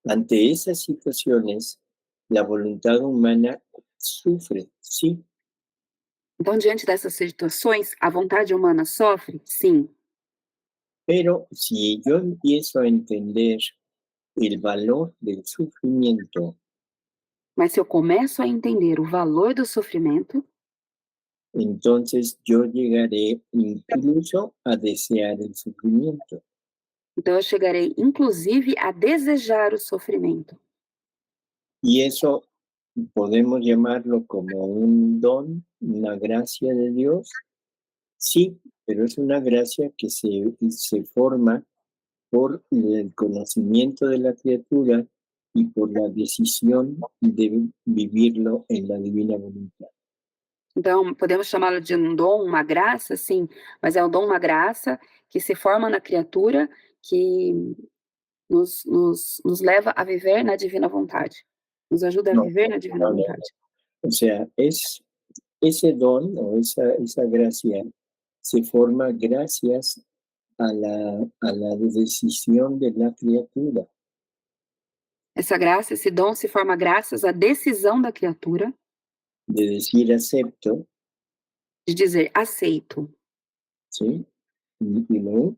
[SPEAKER 4] ante esas situaciones, la voluntad humana sufre, sí,
[SPEAKER 5] Então, diante dessas situações, a vontade humana sofre? Sim.
[SPEAKER 4] pero si yo empiezo a entender el valor del sufrimiento,
[SPEAKER 5] Mas se eu começo a entender o valor do sofrimento,
[SPEAKER 4] entonces yo llegaré incluso a desear el sufrimiento.
[SPEAKER 5] então eu chegarei, inclusive, a desejar o sofrimento.
[SPEAKER 4] Y eso podemos llamarlo como un don, una gracia de Dios. Sí, pero es una gracia que se forma por el conocimiento de la criatura y por la decisión de vivirlo en la divina voluntad.
[SPEAKER 5] Então, podemos chamá-lo de um dom, uma graça, sim, mas é um dom, uma graça que se forma na criatura, que nos leva a viver na divina vontade. Nos ajuda a viver na divina vontade.
[SPEAKER 4] O sea, ese don o esa gracia se forma gracias a la decisión de la criatura.
[SPEAKER 5] Essa graça, esse dom se forma graças à decisão da criatura
[SPEAKER 4] De decir acepto,
[SPEAKER 5] de dizer aceito.
[SPEAKER 4] ¿sí? Y luego,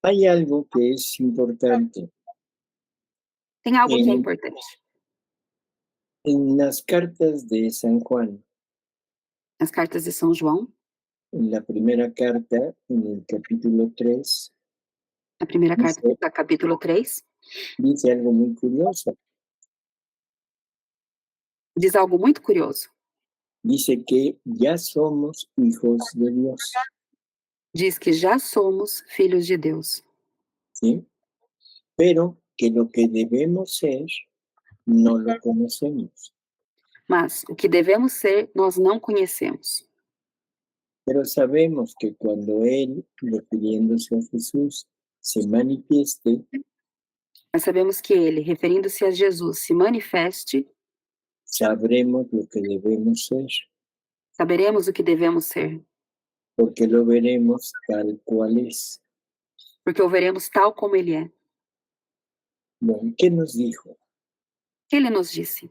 [SPEAKER 4] Hay algo que es importante.
[SPEAKER 5] Tem algo que é
[SPEAKER 4] En,
[SPEAKER 5] importante.
[SPEAKER 4] en las cartas de San Juan,
[SPEAKER 5] As cartas de São João,
[SPEAKER 4] en la primera carta, en el capítulo 3,
[SPEAKER 5] a primeira carta
[SPEAKER 4] dice,
[SPEAKER 5] do capítulo 3,
[SPEAKER 4] dice algo muy curioso.
[SPEAKER 5] diz algo muito curioso.
[SPEAKER 4] Dice que ya somos hijos de Dios,
[SPEAKER 5] Diz que já somos filhos de Deus,
[SPEAKER 4] ¿sí? Pero que lo que debemos ser no lo conocemos.
[SPEAKER 5] mas o que devemos ser nós não conhecemos.
[SPEAKER 4] Pero sabemos que cuando Él, refiriéndose a Jesús, se manifieste,
[SPEAKER 5] Mas sabemos que ele, referindo-se a Jesus, se manifeste,
[SPEAKER 4] sabremos lo que debemos ser,
[SPEAKER 5] saberemos o que devemos ser,
[SPEAKER 4] porque lo veremos tal cual es.
[SPEAKER 5] porque o veremos tal como ele é.
[SPEAKER 4] Bueno, ¿qué nos dijo?
[SPEAKER 5] O que ele nos disse?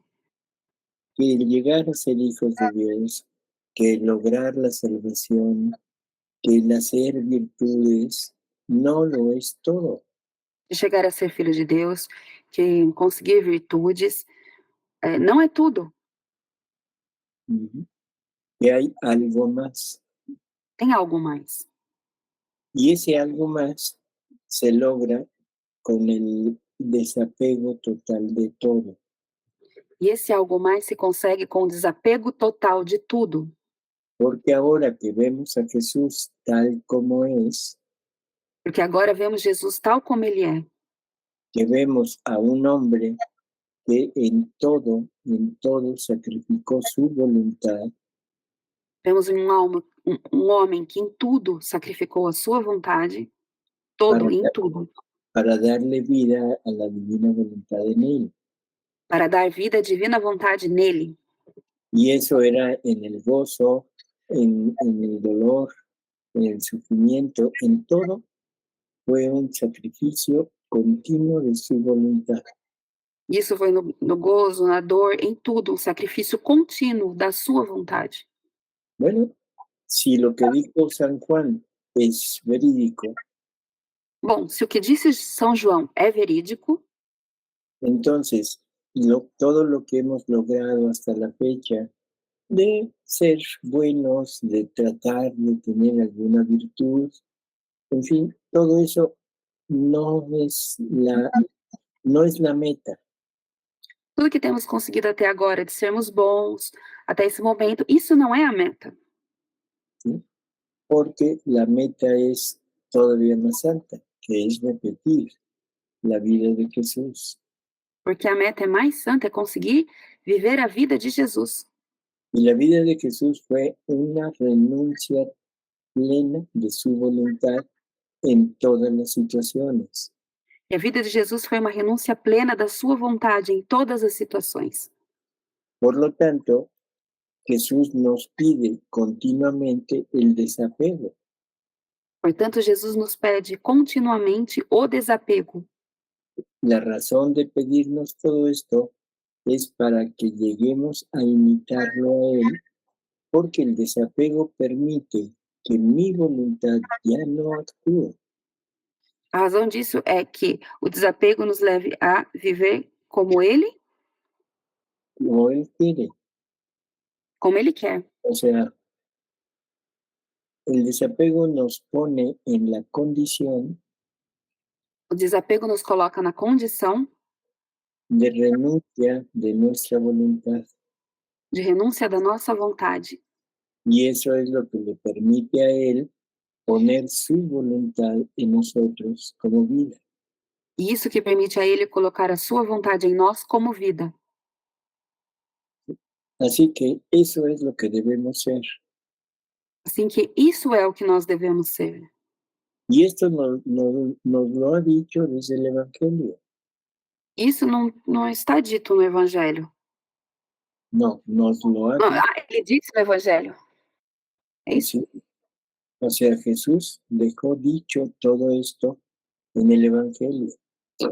[SPEAKER 4] Que el llegar a ser hijos de Dios, que el lograr la salvación, que el hacer virtudes, no lo es todo.
[SPEAKER 5] De chegar a ser filho de Deus, que conseguir virtudes, não é tudo.
[SPEAKER 4] Ujú. Que hay algo más.
[SPEAKER 5] Tem algo mais.
[SPEAKER 4] Y ese algo más se logra con el desapego total de todo.
[SPEAKER 5] E esse algo mais se consegue com o desapego total de tudo.
[SPEAKER 4] Porque ahora que vemos a Jesús tal como es,
[SPEAKER 5] Porque agora vemos Jesus tal como ele é.
[SPEAKER 4] que vemos a un hombre que en todo sacrificó su voluntad
[SPEAKER 5] Vemos um homem que em tudo sacrificou a sua vontade, todo, em tudo,
[SPEAKER 4] para darle vida a la divina voluntad en él.
[SPEAKER 5] para dar vida à divina vontade nele.
[SPEAKER 4] Y eso era en el gozo, en el dolor, en el sufrimiento, en todo, fue un sacrificio continuo de su voluntad.
[SPEAKER 5] Isso foi no gozo, na dor, em tudo, um sacrifício contínuo da sua vontade.
[SPEAKER 4] Bueno, si lo que dijo San Juan es verídico,
[SPEAKER 5] Bom, se o que disse São João é verídico,
[SPEAKER 4] entonces todo lo que hemos logrado hasta la fecha de ser buenos, de tratar de tener alguna virtud, en fin, todo eso no es la meta.
[SPEAKER 5] tudo que temos conseguido até agora, de sermos bons, até esse momento, isso não é a meta.
[SPEAKER 4] ¿Sí? Porque la meta es todavía más alta, que es repetir la vida de Jesús.
[SPEAKER 5] Porque a meta é mais santa, é conseguir viver a vida de Jesus.
[SPEAKER 4] Y la vida de Jesús fue una renuncia plena de su voluntad en todas las situaciones.
[SPEAKER 5] E a vida de Jesus foi uma renúncia plena da sua vontade em todas as situações.
[SPEAKER 4] Por lo tanto, Jesús nos pide continuamente el desapego.
[SPEAKER 5] Portanto, Jesus nos pede continuamente o desapego.
[SPEAKER 4] La razón de pedirnos todo esto es para que lleguemos a imitarlo a Él, porque el desapego permite que mi voluntad ya no actúe.
[SPEAKER 5] A razão disso é que o desapego nos leve a viver como Ele
[SPEAKER 4] Como Él quiere.
[SPEAKER 5] quer.
[SPEAKER 4] O sea, el desapego nos pone en la condición
[SPEAKER 5] O desapego nos coloca na condição
[SPEAKER 4] de renuncia de nuestra voluntad.
[SPEAKER 5] de renúncia da nossa vontade.
[SPEAKER 4] Y eso es lo que le permite a Él poner su voluntad en nosotros como vida.
[SPEAKER 5] E isso que permite a Ele colocar a sua vontade em nós como vida.
[SPEAKER 4] Así que eso es lo que debemos ser.
[SPEAKER 5] Assim que isso é o que nós devemos ser.
[SPEAKER 4] Y esto nos lo ha dicho desde el Evangelio.
[SPEAKER 5] Isso não está dito no Evangelho.
[SPEAKER 4] No, nos lo ha
[SPEAKER 5] Não,
[SPEAKER 4] dicho.
[SPEAKER 5] ele disse no Evangelho. É isso?
[SPEAKER 4] Sí. O sea, Jesús dejó dicho todo esto en el Evangelio.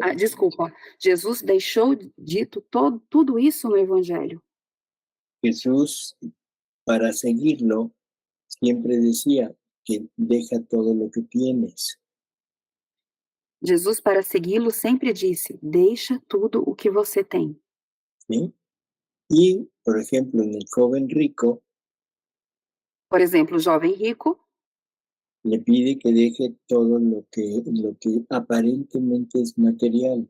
[SPEAKER 5] Ah, desculpa. Jesus deixou dito tudo isso no Evangelho.
[SPEAKER 4] Jesús, para seguirlo, siempre decía que deja todo lo que tienes.
[SPEAKER 5] Jesus, para segui-lo, sempre disse: deixa tudo o que você tem.
[SPEAKER 4] ¿sí? Y, por ejemplo, en el joven rico,
[SPEAKER 5] Por exemplo, o jovem rico
[SPEAKER 4] le pide que deje todo lo que aparentemente es material,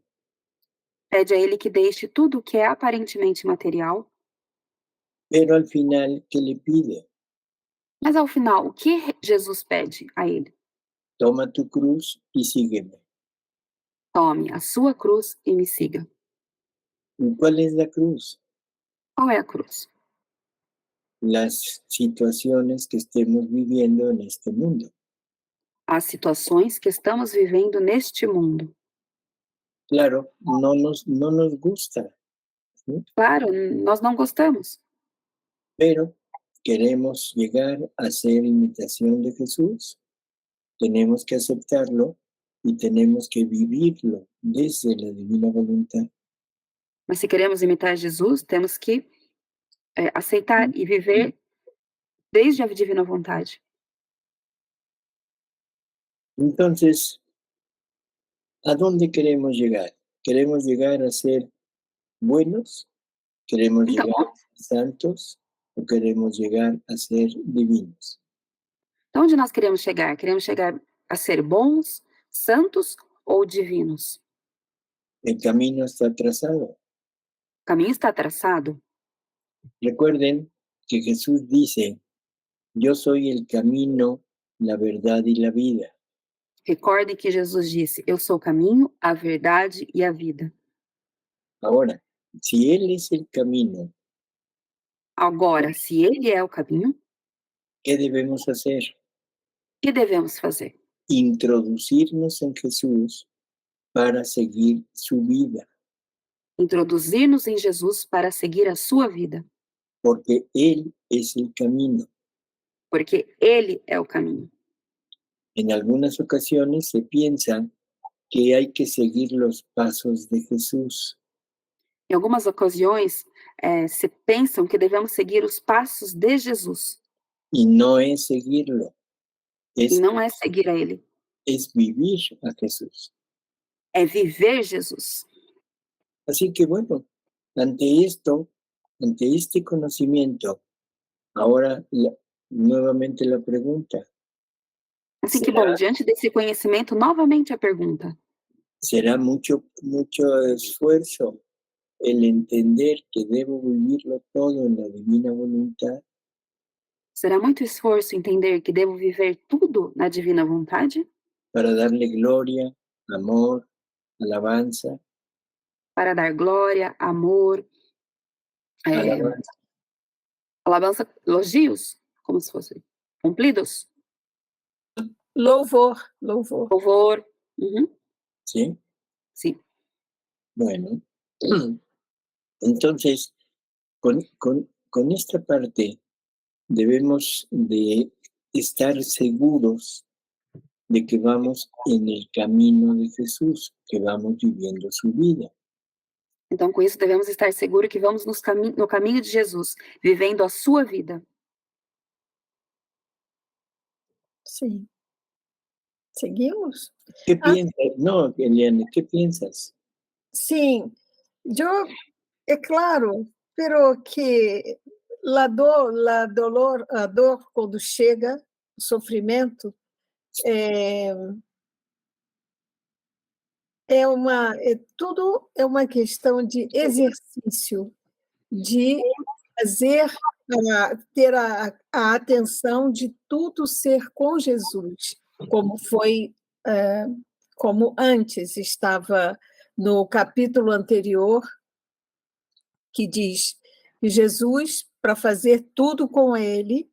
[SPEAKER 5] pede a ele que deixe tudo o que é aparentemente material,
[SPEAKER 4] pero al final, ¿qué le pide?
[SPEAKER 5] mas ao final, o que Jesus pede a ele?
[SPEAKER 4] Toma tu cruz y sígueme.
[SPEAKER 5] Tome a sua cruz e me siga.
[SPEAKER 4] ¿Y cuál es la cruz?
[SPEAKER 5] Qual é a cruz?
[SPEAKER 4] Las situaciones que estemos viviendo en este mundo.
[SPEAKER 5] As situações que estamos vivendo neste mundo.
[SPEAKER 4] Claro, no nos gusta, ¿sí?
[SPEAKER 5] Claro, nós não gostamos,
[SPEAKER 4] Pero queremos llegar a ser imitación de Jesús, tenemos que aceptarlo y tenemos que vivirlo desde la divina voluntad.
[SPEAKER 5] mas se queremos imitar Jesus, temos que aceitar e viver desde a divina vontade.
[SPEAKER 4] Entonces, ¿a dónde queremos llegar? ¿Queremos llegar a ser buenos? ¿Queremos
[SPEAKER 5] Então,
[SPEAKER 4] llegar a ser santos? ¿O queremos llegar a ser divinos?
[SPEAKER 5] onde nós queremos chegar? Queremos chegar a ser bons, santos ou divinos?
[SPEAKER 4] El camino está trazado.
[SPEAKER 5] O caminho está traçado.
[SPEAKER 4] Recuerden que Jesús dice, yo soy el camino, la verdad y la vida.
[SPEAKER 5] Recordem que Jesus disse: eu sou o caminho, a verdade e a vida.
[SPEAKER 4] Ahora, si Él es el camino,
[SPEAKER 5] Agora, se ele é o caminho,
[SPEAKER 4] ¿qué debemos hacer?
[SPEAKER 5] o que devemos fazer?
[SPEAKER 4] Introducirnos en Jesús para seguir su vida,
[SPEAKER 5] Introduzir-nos em Jesus para seguir a sua vida,
[SPEAKER 4] porque Él es el camino.
[SPEAKER 5] porque ele é o caminho.
[SPEAKER 4] En algunas ocasiones se piensa que hay que seguir los pasos de Jesús,
[SPEAKER 5] Em algumas ocasiões, se pensam que devemos seguir os passos de Jesus,
[SPEAKER 4] y no es seguirlo,
[SPEAKER 5] e
[SPEAKER 4] es,
[SPEAKER 5] não é seguir a ele,
[SPEAKER 4] es vivir a Jesús.
[SPEAKER 5] é viver Jesus.
[SPEAKER 4] Así que bueno, ante este conocimiento, ahora nuevamente la pregunta,
[SPEAKER 5] Assim que, bom, diante desse conhecimento, novamente a pergunta:
[SPEAKER 4] será mucho esfuerzo el entender que debo vivirlo todo en la divina voluntad?
[SPEAKER 5] será muito esforço entender que devo viver tudo na divina vontade
[SPEAKER 4] Para darle gloria, amor, alabanza,
[SPEAKER 5] para dar glória, amor, alabança, elogios, como se fosse cumpridos,
[SPEAKER 1] Louvor.
[SPEAKER 5] louvor. Uhum,
[SPEAKER 4] ¿sí?
[SPEAKER 5] sim.
[SPEAKER 4] Bueno, entonces, con esta parte debemos de estar seguros de que vamos en el camino de Jesús, que vamos viviendo su vida.
[SPEAKER 5] Então, com isso, devemos estar seguros que vamos no caminho de Jesus, vivendo a sua vida.
[SPEAKER 1] Sim. Seguimos?
[SPEAKER 4] ¿Qué piensas? No, Eliane, ¿qué piensas?
[SPEAKER 1] Sim, é claro, pero que a dor quando chega, o sofrimento, tudo é uma questão de exercício, de fazer, ter a atenção de tudo ser com Jesus, como foi, como antes estava no capítulo anterior, que diz que Jesus, para fazer tudo com ele,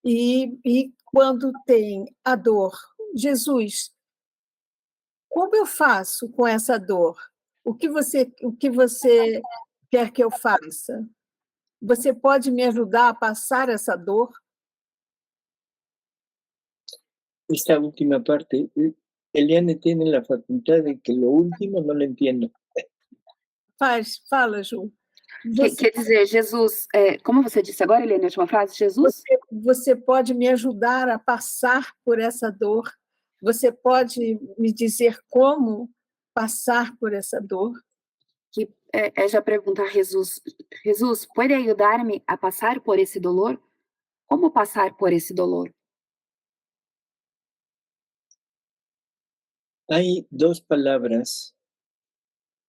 [SPEAKER 1] e quando tem a dor, Jesus, como eu faço com essa dor? O que você quer que eu faça? Você pode me ajudar a passar essa dor?
[SPEAKER 4] Esta última parte, Eliane tiene la facultad de que lo último no lo entiendo.
[SPEAKER 1] Fala, Ju.
[SPEAKER 5] Quer dizer, Jesus, como você disse agora, Eliane, a última frase, Jesus?
[SPEAKER 1] Você pode me ajudar a passar por essa dor? você pode me dizer como passar por essa dor?
[SPEAKER 5] Que ella pregunta a Jesús, Jesús, ¿puede ayudarme a pasar por ese dolor? ¿Cómo pasar por ese dolor?
[SPEAKER 4] Hay dos palabras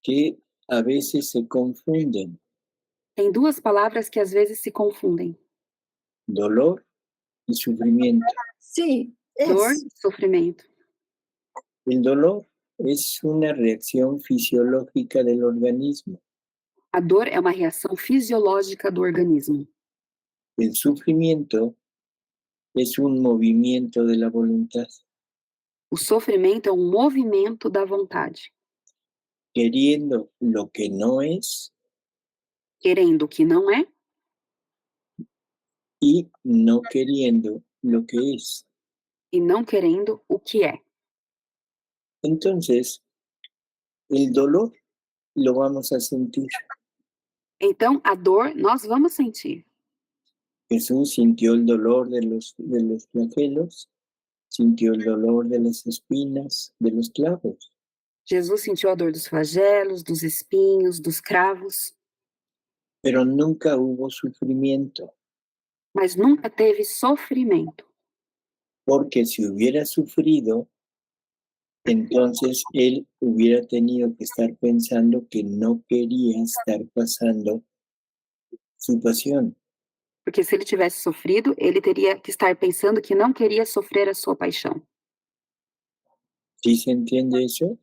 [SPEAKER 4] que a veces se confunden,
[SPEAKER 5] Tem duas palavras que às vezes se confundem:
[SPEAKER 4] dolor y sufrimiento.
[SPEAKER 1] Sim,
[SPEAKER 5] dor
[SPEAKER 1] esse.
[SPEAKER 5] e sofrimento.
[SPEAKER 4] El dolor es una reacción fisiológica del organismo.
[SPEAKER 5] A dor é uma reação fisiológica do organismo.
[SPEAKER 4] El sufrimiento es un movimiento de la voluntad,
[SPEAKER 5] O sofrimento é um movimento da vontade,
[SPEAKER 4] queriendo lo que no es
[SPEAKER 5] querendo o que não é
[SPEAKER 4] y no queriendo lo que es.
[SPEAKER 5] e não querendo o que é.
[SPEAKER 4] Entonces, el dolor lo vamos a sentir.
[SPEAKER 5] Então, a dor nós vamos sentir.
[SPEAKER 4] Jesús sintió el dolor de los flagelos, sintió el dolor de las espinas, de los clavos,
[SPEAKER 5] Jesus sentiu a dor dos flagelos, dos espinhos, dos cravos,
[SPEAKER 4] pero nunca hubo sufrimiento,
[SPEAKER 5] mas nunca teve sofrimento.
[SPEAKER 4] porque si hubiera sufrido, entonces él hubiera tenido que estar pensando que no quería estar pasando su pasión.
[SPEAKER 5] Porque se ele tivesse sofrido, ele teria que estar pensando que não queria sofrer a sua paixão.
[SPEAKER 4] ¿Sí se entiende eso?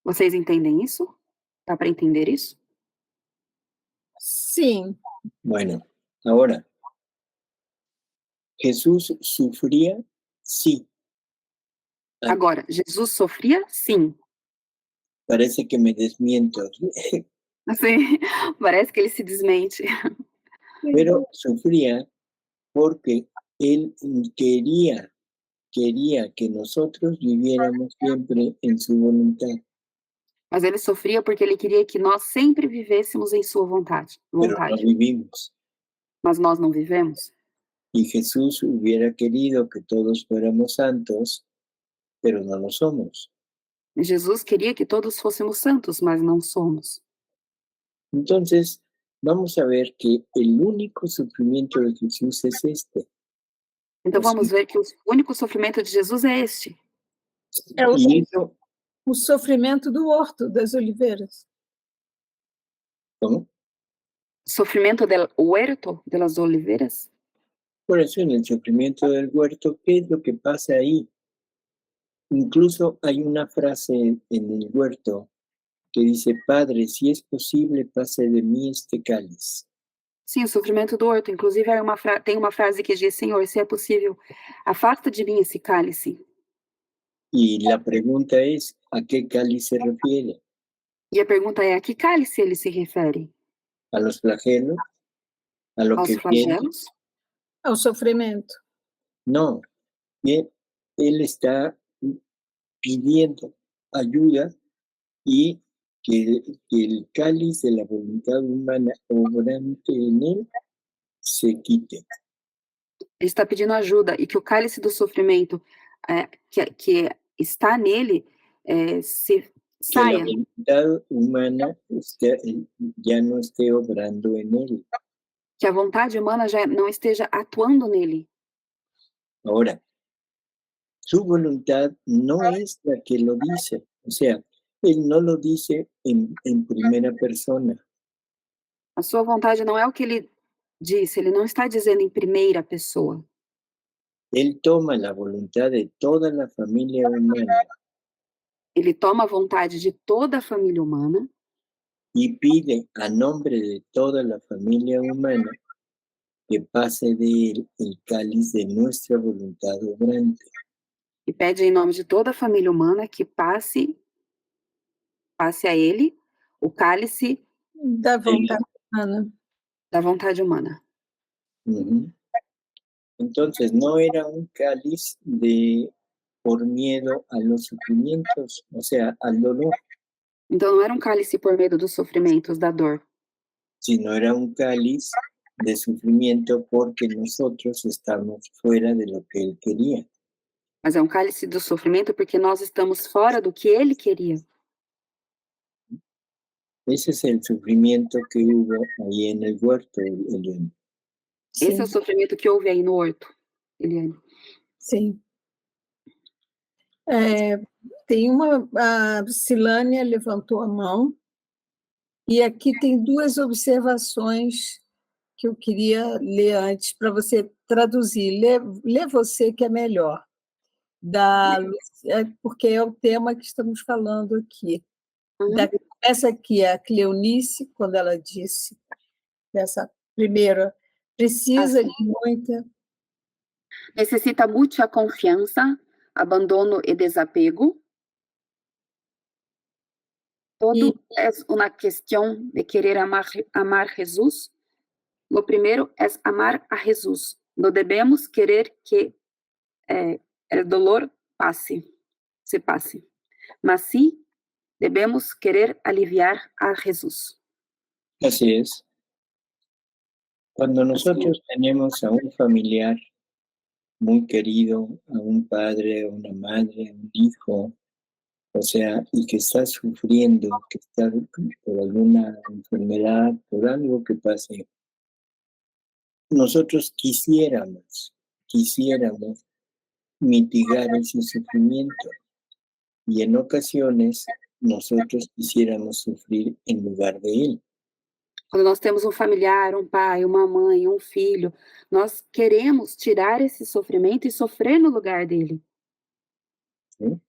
[SPEAKER 5] Vocês entendem isso? Dá para entender isso?
[SPEAKER 1] Sim,
[SPEAKER 4] Bueno, ahora, Jesús sufría, sí.
[SPEAKER 5] Agora, Jesus sofria? Sim.
[SPEAKER 4] Parece que me desmiento,
[SPEAKER 5] Assim, parece que ele se desmente.
[SPEAKER 4] pero sufría porque él quería que nosotros viviéramos siempre en su voluntad,
[SPEAKER 5] Mas ele sofria porque ele queria que nós sempre vivêssemos em sua vontade.
[SPEAKER 4] pero no vivimos.
[SPEAKER 5] Mas nós não vivemos.
[SPEAKER 4] Y Jesús hubiera querido que todos fuéramos santos, pero no lo somos.
[SPEAKER 5] Jesus queria que todos fôssemos santos, mas não somos.
[SPEAKER 4] Entonces, vamos a ver que el único sufrimiento de Jesús es este.
[SPEAKER 5] Então
[SPEAKER 4] Sim.
[SPEAKER 5] vamos ver que o único sofrimento de Jesus é este.
[SPEAKER 1] é o,
[SPEAKER 4] Y eso,
[SPEAKER 1] o sofrimento do Horto das Oliveiras.
[SPEAKER 4] ¿cómo?
[SPEAKER 5] Sofrimento del huerto de las oliveras.
[SPEAKER 4] Por eso en el sufrimiento del huerto, ¿qué es lo que pasa ahí? Incluso hay una frase en el huerto que dice, Padre, si es posible, pase de mí este cáliz.
[SPEAKER 5] Sim, o sofrimento do horto. Inclusive, tem uma frase que diz, Senhor, se é possível, afasta de mim esse cálice.
[SPEAKER 4] Y la pregunta es, ¿a qué cáliz se refiere?
[SPEAKER 5] E a pergunta é, a que cálice ele se refere?
[SPEAKER 4] ¿A los flagelos? ¿A lo
[SPEAKER 5] Aos
[SPEAKER 4] que viene?
[SPEAKER 5] flagelos?
[SPEAKER 1] Ao sofrimento.
[SPEAKER 4] No, él está pidiendo ayuda y que el cáliz de la voluntad humana obrante en él se quite.
[SPEAKER 5] Ele está pedindo ajuda e que o cálice do sofrimento que está nele se
[SPEAKER 4] Que
[SPEAKER 5] saia.
[SPEAKER 4] la voluntad humana ya no esté obrando en él.
[SPEAKER 5] Que a vontade humana já não esteja atuando nele.
[SPEAKER 4] Ahora, su voluntad no es la que lo dice, o sea, él no lo dice en primera persona.
[SPEAKER 5] A sua vontade não é o que ele disse, ele não está dizendo em primeira pessoa.
[SPEAKER 4] Él toma la voluntad de toda la familia humana
[SPEAKER 5] Ele toma a vontade de toda a família humana
[SPEAKER 4] y pide a nombre de toda la familia humana que pase de él el cáliz de nuestra voluntad obrante.
[SPEAKER 5] e pede em nome de toda a família humana que passe a ele o cálice
[SPEAKER 1] Da vontade humana.
[SPEAKER 5] da vontade humana.
[SPEAKER 4] Ujú. Entonces, no era un cáliz por miedo a los sufrimientos, o sea, al dolor,
[SPEAKER 5] Então não era um cálice por medo dos sofrimentos, da dor,
[SPEAKER 4] sino era un cáliz de sufrimiento porque nosotros estamos fuera de lo que él quería.
[SPEAKER 5] Mas é um cálice do sofrimento porque nós estamos fora do que ele queria.
[SPEAKER 4] Ese es el sufrimiento que hubo ahí en el huerto, Eliane.
[SPEAKER 5] Esse é o
[SPEAKER 1] Sim,
[SPEAKER 5] sofrimento que houve aí no horto, Eliane.
[SPEAKER 1] sim. Tem a Silânia levantou a mão, e aqui tem duas observações que eu queria ler antes, para você traduzir. Lê você, que é melhor. Porque é o tema que estamos falando aqui.
[SPEAKER 5] Uhum.
[SPEAKER 1] Essa aqui é a Cleonice, quando ela disse, essa primeira, precisa de muita...
[SPEAKER 5] Necessita muita confiança, abandono e desapego. Todo es una cuestión de querer amar Jesús. Lo primero es amar a Jesús. No debemos querer que el dolor se pase, mas sí debemos querer aliviar a Jesús.
[SPEAKER 4] Así es. Cuando nosotros tenemos a un familiar muy querido, a un padre, a una madre, a un hijo, o sea, y que está sufriendo, que está por alguna enfermedad, por algo que pase, nosotros quisiéramos mitigar ese sufrimiento, y en ocasiones nosotros quisiéramos sufrir en lugar de él.
[SPEAKER 5] Quando nós temos um familiar, um pai, uma mãe, um filho, nós queremos tirar esse sofrimento e sofrer no lugar dele.
[SPEAKER 4] ¿Sí?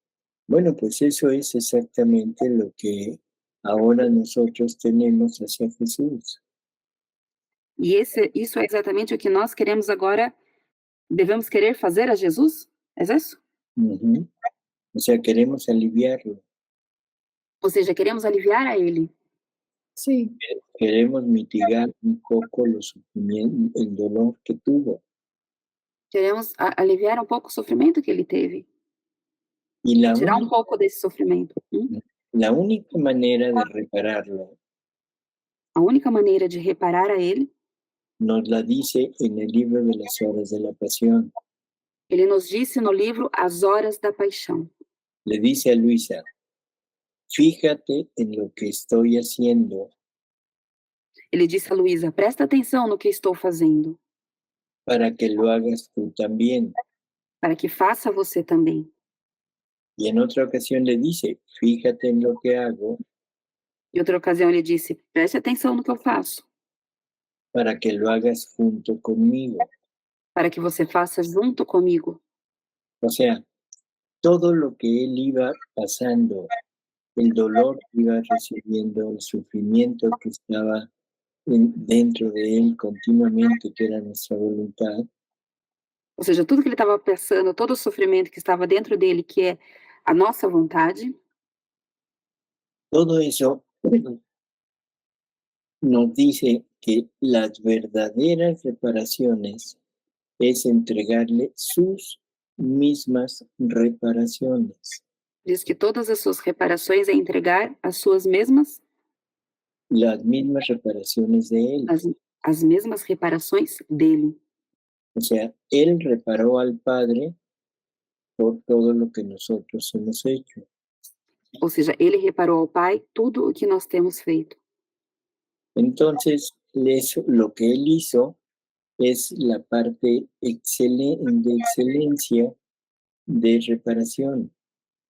[SPEAKER 4] Bueno, pues eso es exactamente lo que ahora nosotros tenemos hacia Jesús.
[SPEAKER 5] E isso é exatamente o que nós queremos agora, devemos querer fazer a Jesus? É isso?
[SPEAKER 4] Ujú. O sea, queremos aliviarlo,
[SPEAKER 5] Ou seja, queremos aliviar a ele.
[SPEAKER 1] Sim,
[SPEAKER 4] queremos mitigar un poco los sufrimientos, el dolor que tuvo.
[SPEAKER 5] Queremos aliviar um pouco o sofrimento que ele teve.
[SPEAKER 4] Y la
[SPEAKER 5] Tirar um
[SPEAKER 4] única,
[SPEAKER 5] pouco desse sofrimento.
[SPEAKER 4] la única manera de repararlo
[SPEAKER 5] A única maneira de reparar a ele,
[SPEAKER 4] nos la dice en el libro de las horas de la pasión.
[SPEAKER 5] ele nos disse no livro As Horas da Paixão.
[SPEAKER 4] Le dice a Luisa, fíjate en lo que estoy haciendo
[SPEAKER 5] Ele disse a Luísa, presta atenção no que estou fazendo,
[SPEAKER 4] para que lo hagas tú también.
[SPEAKER 5] para que faça você também.
[SPEAKER 4] Y en otra ocasión le dice, fíjate en lo que hago
[SPEAKER 5] Em outra ocasião ele disse, preste atenção no que eu faço,
[SPEAKER 4] para que lo hagas junto conmigo.
[SPEAKER 5] para que você faça junto comigo.
[SPEAKER 4] O sea, todo lo que él iba pasando, el dolor que iba recibiendo, el sufrimiento que estaba dentro de él continuamente, que era nuestra voluntad,
[SPEAKER 5] Ou seja, tudo que ele estava passando, todo o sofrimento que estava dentro dele, que é a nossa vontade,
[SPEAKER 4] todo eso nos dice que las verdaderas reparaciones es entregarle sus mismas reparaciones,
[SPEAKER 5] diz que todas as suas reparações é entregar as suas mesmas,
[SPEAKER 4] las mismas reparaciones de él.
[SPEAKER 5] as mesmas reparações dele.
[SPEAKER 4] O sea, él reparó al Padre por todo lo que nosotros hemos hecho.
[SPEAKER 5] Ou seja, ele reparou ao Pai tudo o que nós temos feito.
[SPEAKER 4] Entonces, lo que él hizo es la parte de excelencia de reparación.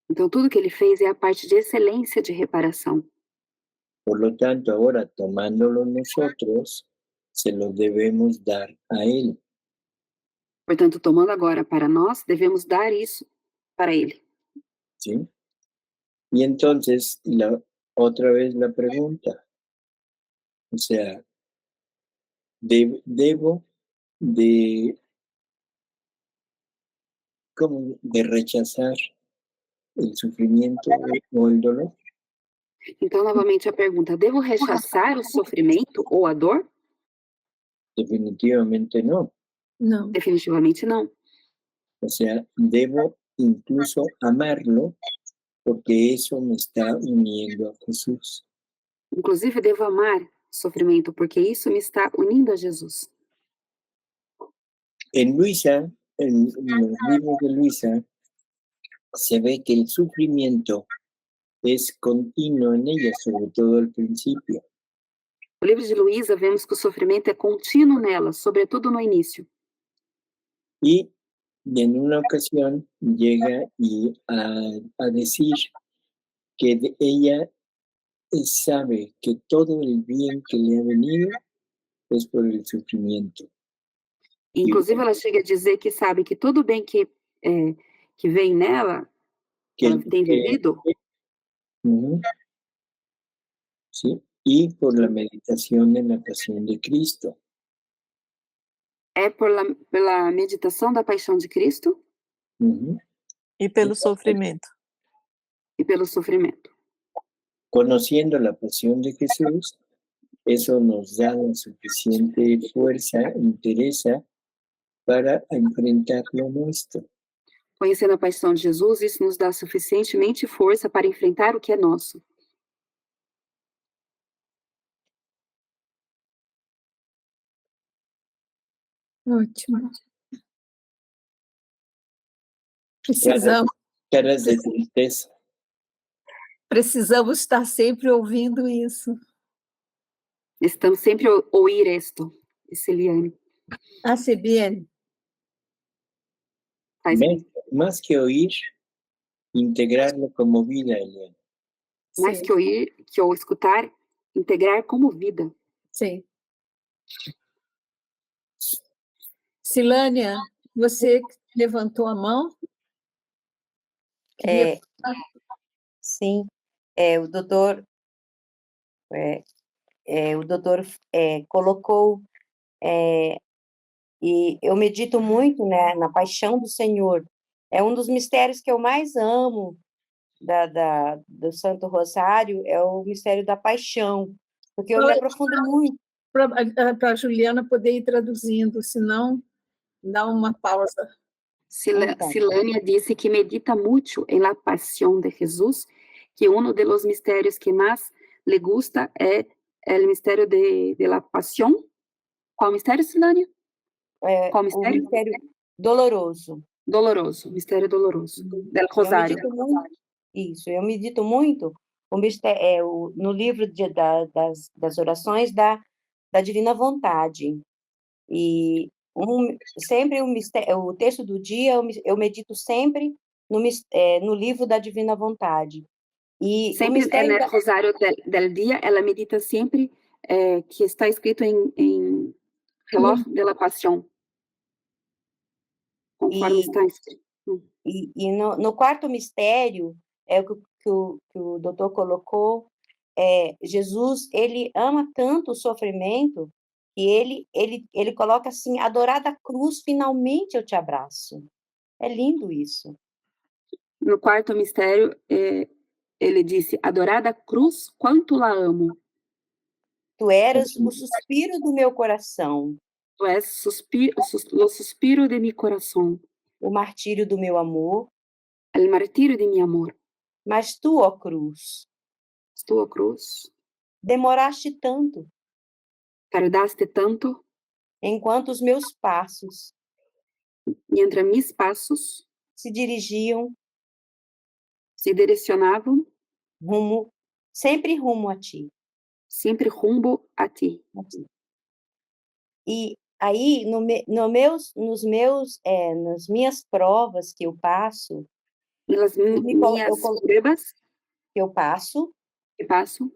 [SPEAKER 5] Então, tudo que ele fez é a parte de excelência de reparação.
[SPEAKER 4] Por lo tanto, ahora tomándolo nosotros, se lo debemos dar a él.
[SPEAKER 5] Portanto, tomando agora para nós, devemos dar isso para ele.
[SPEAKER 4] ¿Sí? Y entonces, otra vez la pregunta. O sea, debo de rechazar el sufrimiento o el dolor.
[SPEAKER 5] Então, novamente a pergunta, devo rechaçar o sofrimento ou a dor?
[SPEAKER 4] Definitivamente no.
[SPEAKER 1] não.
[SPEAKER 5] Definitivamente não.
[SPEAKER 4] O sea, debo incluso amarlo porque eso me está uniendo a Jesús.
[SPEAKER 5] Inclusive, devo amar o sofrimento, porque isso me está unindo a Jesus.
[SPEAKER 4] En Luisa, en los libros de Luisa, se ve que el sufrimiento es continuo en ella, sobre todo al principio.
[SPEAKER 5] No livro de Luísa, vemos que o sofrimento é contínuo nela, sobretudo no início.
[SPEAKER 4] Y en una ocasión llega a decir que ella sabe que todo el bien que le ha venido es por el sufrimiento.
[SPEAKER 5] Inclusive, ela chega a dizer que sabe que todo bem que vem nela, que ela tem vivido,
[SPEAKER 4] ¿sí? Y por la meditación en la pasión de Cristo.
[SPEAKER 5] é pela meditação da paixão de Cristo
[SPEAKER 2] E pelo sofrimento.
[SPEAKER 5] e pelo sofrimento.
[SPEAKER 4] Conociendo la pasión de Jesús, eso nos da la suficiente fuerza, entereza para enfrentar lo nuestro.
[SPEAKER 5] Conhecendo a paixão de Jesus, isso nos dá suficientemente força para enfrentar o que é nosso.
[SPEAKER 1] Ótimo. Precisamos
[SPEAKER 4] Caras de tristeza.
[SPEAKER 1] Precisamos estar sempre ouvindo isso.
[SPEAKER 5] Estamos sempre a ouvir isto, Eliane.
[SPEAKER 1] Hace bien.
[SPEAKER 5] Faz bem.
[SPEAKER 4] Más que oír, integrarlo como vida, Eliane.
[SPEAKER 5] Mais
[SPEAKER 1] Sim,
[SPEAKER 5] que ouvir, que ou escutar, integrar como vida.
[SPEAKER 1] sim. Silânia, você levantou a mão? Queria-
[SPEAKER 6] Sim, o doutor colocou, e eu medito muito, né, na paixão do Senhor. É um dos mistérios que eu mais amo do Santo Rosário, é o mistério da paixão, porque eu me aprofundo muito.
[SPEAKER 1] Para a Juliana poder ir traduzindo, senão dá uma pausa.
[SPEAKER 6] Então.
[SPEAKER 5] Silânia disse que medita muito em la pasión de Jesús, que uno de los misterios que más le gusta é o mistério de la pasión. Qual mistério, Silânia? Qual
[SPEAKER 6] O
[SPEAKER 5] mistério?
[SPEAKER 6] mistério doloroso.
[SPEAKER 5] Doloroso, mistério doloroso, del
[SPEAKER 6] Eu
[SPEAKER 5] Rosário.
[SPEAKER 6] medito muito, isso, eu medito muito no livro das orações da Divina Vontade. E sempre o texto do dia eu medito sempre no livro da Divina Vontade. E
[SPEAKER 5] Sempre no Rosário del dia, ela medita sempre que está escrito em reloj de la pasión, conforme está escrito.
[SPEAKER 6] E no quarto mistério, é o que o doutor colocou, Jesus, ele ama tanto o sofrimento, que ele coloca assim, adorada cruz, finalmente eu te abraço. É lindo isso.
[SPEAKER 5] No quarto mistério, ele disse, adorada cruz, quanto la amo.
[SPEAKER 6] Tu eras o suspiro do meu coração.
[SPEAKER 5] Tu és o suspiro de mi coração.
[SPEAKER 6] O martírio do meu amor.
[SPEAKER 5] El martírio de mi amor.
[SPEAKER 6] Mas tu, ó cruz.
[SPEAKER 5] Tu, ó cruz.
[SPEAKER 6] Demoraste tanto.
[SPEAKER 5] Tardaste tanto.
[SPEAKER 6] Enquanto os meus passos.
[SPEAKER 5] Mientras mis passos.
[SPEAKER 6] Se dirigiam.
[SPEAKER 5] Se direcionavam.
[SPEAKER 6] Sempre rumo a ti.
[SPEAKER 5] Sempre rumbo a ti.
[SPEAKER 6] E aí, nas minhas provas que eu passo,
[SPEAKER 5] nas minhas provas
[SPEAKER 6] que eu passo,
[SPEAKER 5] passo,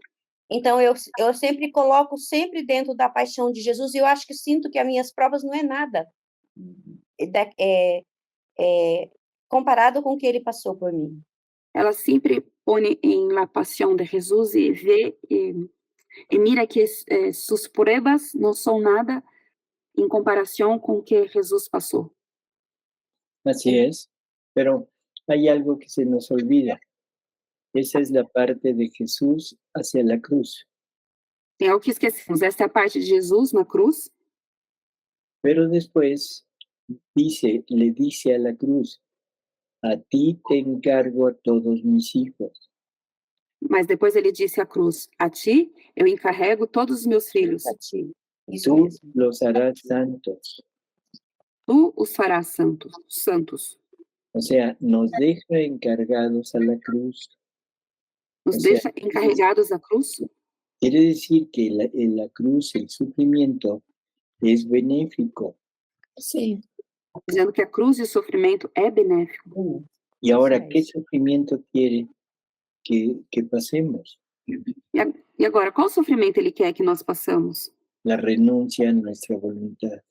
[SPEAKER 6] então eu sempre coloco sempre dentro da paixão de Jesus, e eu acho que sinto que as minhas provas não é nada comparado com o que ele passou por mim.
[SPEAKER 5] Ela sempre põe em la paixão de Jesus e vê e mira que suas provas não são nada em comparação com o que Jesus passou.
[SPEAKER 4] Así es, pero hay algo que se nos olvida. Esa es la parte de Jesús hacia la cruz.
[SPEAKER 5] Tem algo que esquecemos, essa é a parte de Jesus na cruz.
[SPEAKER 4] Pero después le dice a la cruz, a ti te encargo a todos mis hijos.
[SPEAKER 5] Mas depois ele disse à cruz, a ti eu encarrego todos os meus filhos.
[SPEAKER 6] A ti.
[SPEAKER 4] Tú los harás santos.
[SPEAKER 5] Tu os farás santos.
[SPEAKER 4] O sea, nos deja encargados a la cruz.
[SPEAKER 5] Nos
[SPEAKER 4] O sea,
[SPEAKER 5] deixa encarregados à cruz.
[SPEAKER 4] quiere decir que en la cruz el sufrimiento es benéfico.
[SPEAKER 1] Sim.
[SPEAKER 5] Dizendo que a cruz e o sofrimento é benéfico.
[SPEAKER 4] Y ahora,
[SPEAKER 6] Eso
[SPEAKER 4] ¿qué
[SPEAKER 6] es.
[SPEAKER 4] sufrimiento quiere que pasemos?
[SPEAKER 5] E agora, qual sofrimento ele quer que nós passamos?
[SPEAKER 4] La renuncia a nuestra voluntad.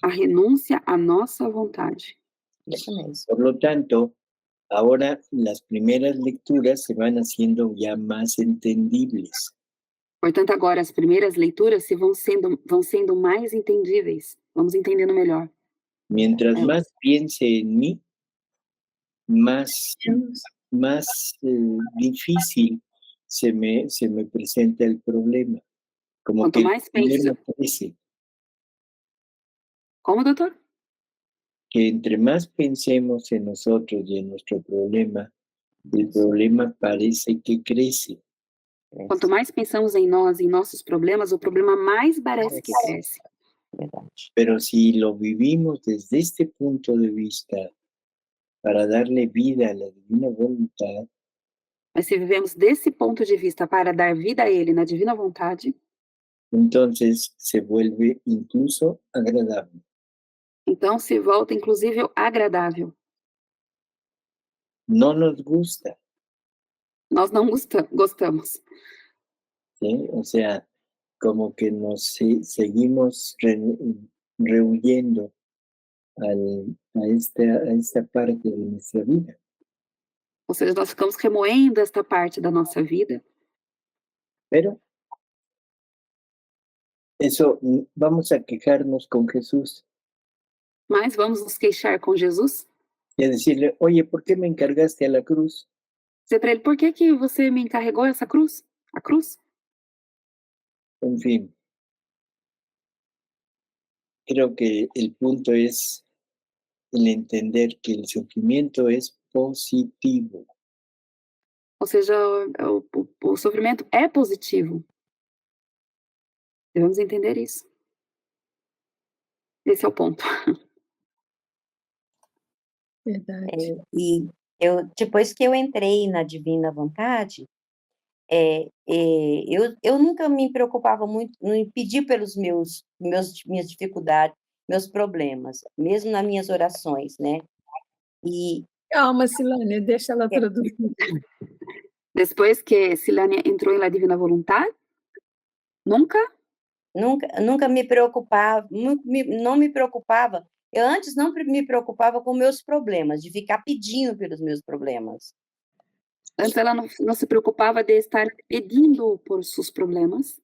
[SPEAKER 5] A renúncia à nossa vontade.
[SPEAKER 6] Isso mesmo.
[SPEAKER 4] Por lo tanto, ahora las primeras lecturas se van haciendo ya más entendibles.
[SPEAKER 5] Portanto, agora as primeiras leituras vão sendo mais entendíveis. Vamos entendendo melhor.
[SPEAKER 4] Mientras
[SPEAKER 5] É.
[SPEAKER 4] más piense en mí, más difícil se me presenta el problema. Como
[SPEAKER 5] Quanto
[SPEAKER 4] que el
[SPEAKER 5] mais
[SPEAKER 4] problema
[SPEAKER 5] penso.
[SPEAKER 4] crece.
[SPEAKER 5] Como, doutor?
[SPEAKER 4] Que entre más pensemos en nosotros y en nuestro problema, el problema parece que crece.
[SPEAKER 5] Quanto mais pensamos em nós e em nossos problemas, o problema mais parece que cresce.
[SPEAKER 6] Verdade.
[SPEAKER 4] Pero si lo vivimos desde este punto de vista, para darle vida a la divina voluntad,
[SPEAKER 5] Mas se vivemos desse ponto de vista para dar vida a Ele na divina vontade,
[SPEAKER 4] entonces se vuelve incluso agradable.
[SPEAKER 5] então se volta inclusive agradável.
[SPEAKER 4] No nos gusta,
[SPEAKER 5] Nós não gostamos.
[SPEAKER 4] ¿sí? O sea, como que nos seguimos rehuyendo a esta parte de nuestra vida.
[SPEAKER 5] Ou seja, nós ficamos remoendo esta parte da nossa vida.
[SPEAKER 4] Pero eso, vamos a quejarnos con Jesús
[SPEAKER 5] Mas vamos nos queixar com Jesus?
[SPEAKER 4] y a decirle, oye, ¿por qué me encargaste a la cruz?
[SPEAKER 5] Dizer para Ele, por que você me encarregou essa cruz? A cruz?
[SPEAKER 4] En fin, creo que el punto es el entender que el sufrimiento es positivo.
[SPEAKER 5] Ou seja, o sofrimento é positivo. Devemos entender isso. Esse é o ponto.
[SPEAKER 1] Verdade.
[SPEAKER 6] E depois que eu entrei na Divina Vontade, eu nunca me preocupava muito em pedir pelos minhas dificuldades, meus problemas, mesmo nas minhas orações, né? E
[SPEAKER 1] Calma, Silânia, deixa ela traduzir.
[SPEAKER 5] Depois que Silânia entrou na Divina Vontade,
[SPEAKER 6] nunca me preocupava, não me preocupava. Eu antes não me preocupava com meus problemas, de ficar pedindo pelos meus problemas.
[SPEAKER 5] Antes ela não se preocupava de estar pedindo por seus problemas.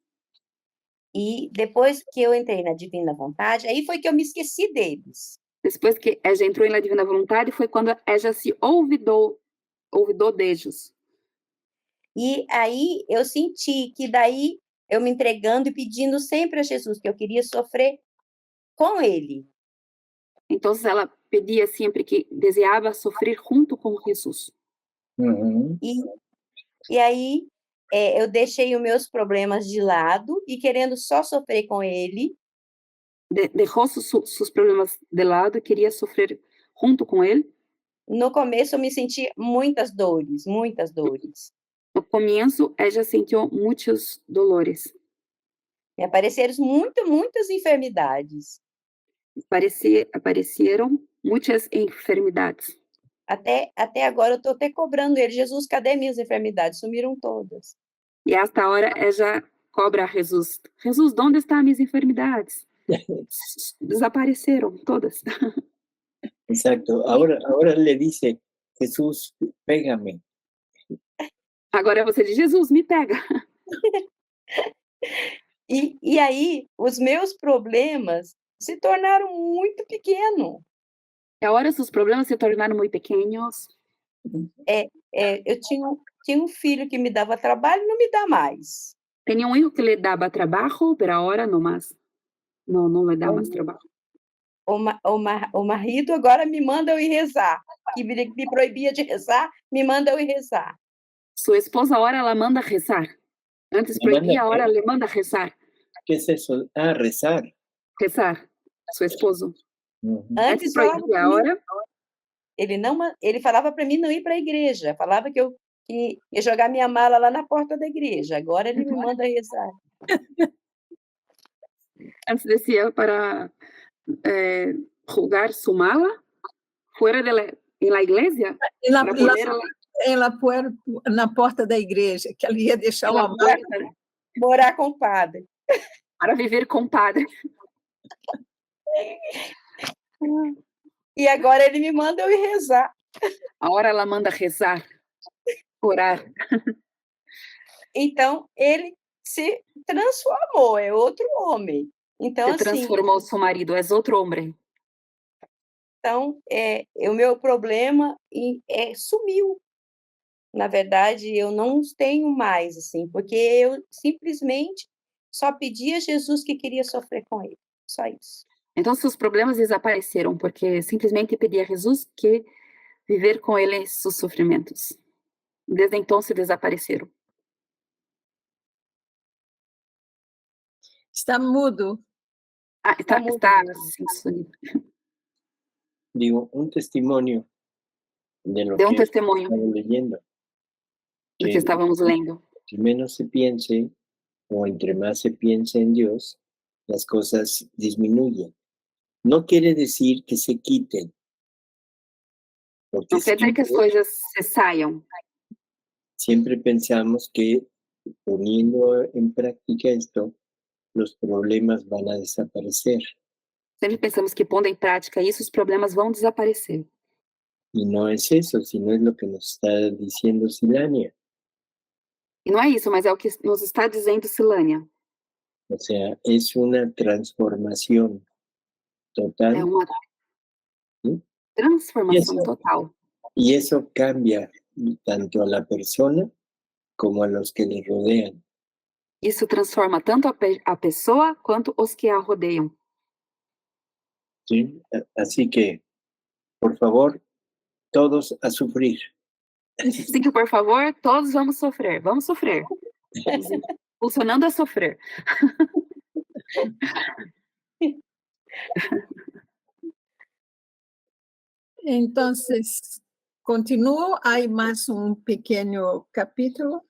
[SPEAKER 6] E depois que eu entrei na Divina Vontade, aí foi que eu me esqueci deles.
[SPEAKER 5] Depois que ela já entrou na Divina Vontade, foi quando ela já se olvidou deles.
[SPEAKER 6] E aí eu senti que daí eu me entregando e pedindo sempre a Jesus que eu queria sofrer com Ele.
[SPEAKER 5] Então ela pedia sempre que desejava sofrer junto com Jesus.
[SPEAKER 4] Uhum.
[SPEAKER 6] E aí eu deixei os meus problemas de lado e querendo só sofrer com Ele.
[SPEAKER 5] Deixou seus problemas de lado e queria sofrer junto com Ele.
[SPEAKER 6] No começo eu me senti muitas dores.
[SPEAKER 5] No começo, ela já sentiu muitos dolores.
[SPEAKER 6] Me apareceram muitas enfermidades.
[SPEAKER 5] Apareceram muitas enfermidades.
[SPEAKER 6] Até agora eu estou até cobrando ele. Jesus, cadê minhas enfermidades? Sumiram todas.
[SPEAKER 5] E esta hora ela já cobra a Jesus. Jesus, onde estão minhas enfermidades? Desapareceram todas.
[SPEAKER 4] Exacto. Ahora le dice, Jesús, pégame.
[SPEAKER 5] Agora você diz, Jesus, me pega.
[SPEAKER 6] E aí, os meus problemas se tornaram muito pequenos.
[SPEAKER 5] E agora seus problemas se tornaram muito pequenos.
[SPEAKER 6] Eu tinha um filho que me dava trabalho e não me dá mais.
[SPEAKER 5] Tinha um filho que lhe dava trabalho, mas agora não mais. Não me dá mais trabalho.
[SPEAKER 6] O marido agora me manda eu ir rezar. Que me proibia de rezar, me manda eu ir rezar.
[SPEAKER 5] Sua esposa agora ela manda rezar. Antes proibia, agora lhe manda rezar.
[SPEAKER 4] ¿Qué es eso? Ah, rezar.
[SPEAKER 5] Rezar, seu esposo.
[SPEAKER 4] Uhum.
[SPEAKER 5] Antes proibia, agora
[SPEAKER 6] Ele falava para mim não ir para a igreja, falava que eu ia jogar minha mala lá na porta da igreja. Agora ele me manda rezar.
[SPEAKER 5] Antes decía para jugar su mala fuera en la iglesia.
[SPEAKER 1] Na porta da igreja, que ela ia deixar
[SPEAKER 5] Na
[SPEAKER 1] uma mala.
[SPEAKER 6] Morar com o padre.
[SPEAKER 5] Para viver com o padre.
[SPEAKER 6] E agora ele me manda eu ir rezar.
[SPEAKER 5] Agora ela manda rezar, orar.
[SPEAKER 6] Então, ele se transformou, é outro homem. Então,
[SPEAKER 5] Se transformou seu marido, és outro homem.
[SPEAKER 6] Então, o meu problema sumiu. Na verdade, eu não tenho mais, assim, porque eu simplesmente só pedi a Jesus que queria sofrer com ele. Só isso.
[SPEAKER 5] Então, seus problemas desapareceram, porque simplesmente pedi a Jesus que viver com ele seus sofrimentos. Desde então, se desapareceram.
[SPEAKER 1] Está mudo.
[SPEAKER 5] Está sin sonido.
[SPEAKER 4] Digo, un testimonio de lo
[SPEAKER 5] De un
[SPEAKER 4] que
[SPEAKER 5] testimonio
[SPEAKER 4] estamos leyendo.
[SPEAKER 5] do que estávamos lendo.
[SPEAKER 4] Que menos se piense, o entre más se piense en Dios, las cosas disminuyen. No quiere decir que se quiten. Porque
[SPEAKER 5] Não quer dizer que as coisas se saiam.
[SPEAKER 4] siempre pensamos que poniendo en práctica esto, los problemas van a desaparecer.
[SPEAKER 5] Sempre pensamos que pondo em prática isso, os problemas vão desaparecer.
[SPEAKER 4] Y no es eso, sino es lo que nos está diciendo Silania.
[SPEAKER 5] E não é isso, mas é o que nos está dizendo Silânia.
[SPEAKER 4] O sea, es una transformación total.
[SPEAKER 5] É uma
[SPEAKER 4] ¿sí?
[SPEAKER 5] transformação total.
[SPEAKER 4] Y eso cambia tanto a la persona como a los que le rodean.
[SPEAKER 5] Isso transforma tanto a pessoa quanto os que a rodeiam.
[SPEAKER 4] ¿Sí? Así que, por favor, todos a sufrir.
[SPEAKER 5] Assim que, por favor, todos vamos sofrer. Vamos sofrer. Funcionando a sofrer.
[SPEAKER 1] Entonces, continúo. Hay más un pequeño capítulo.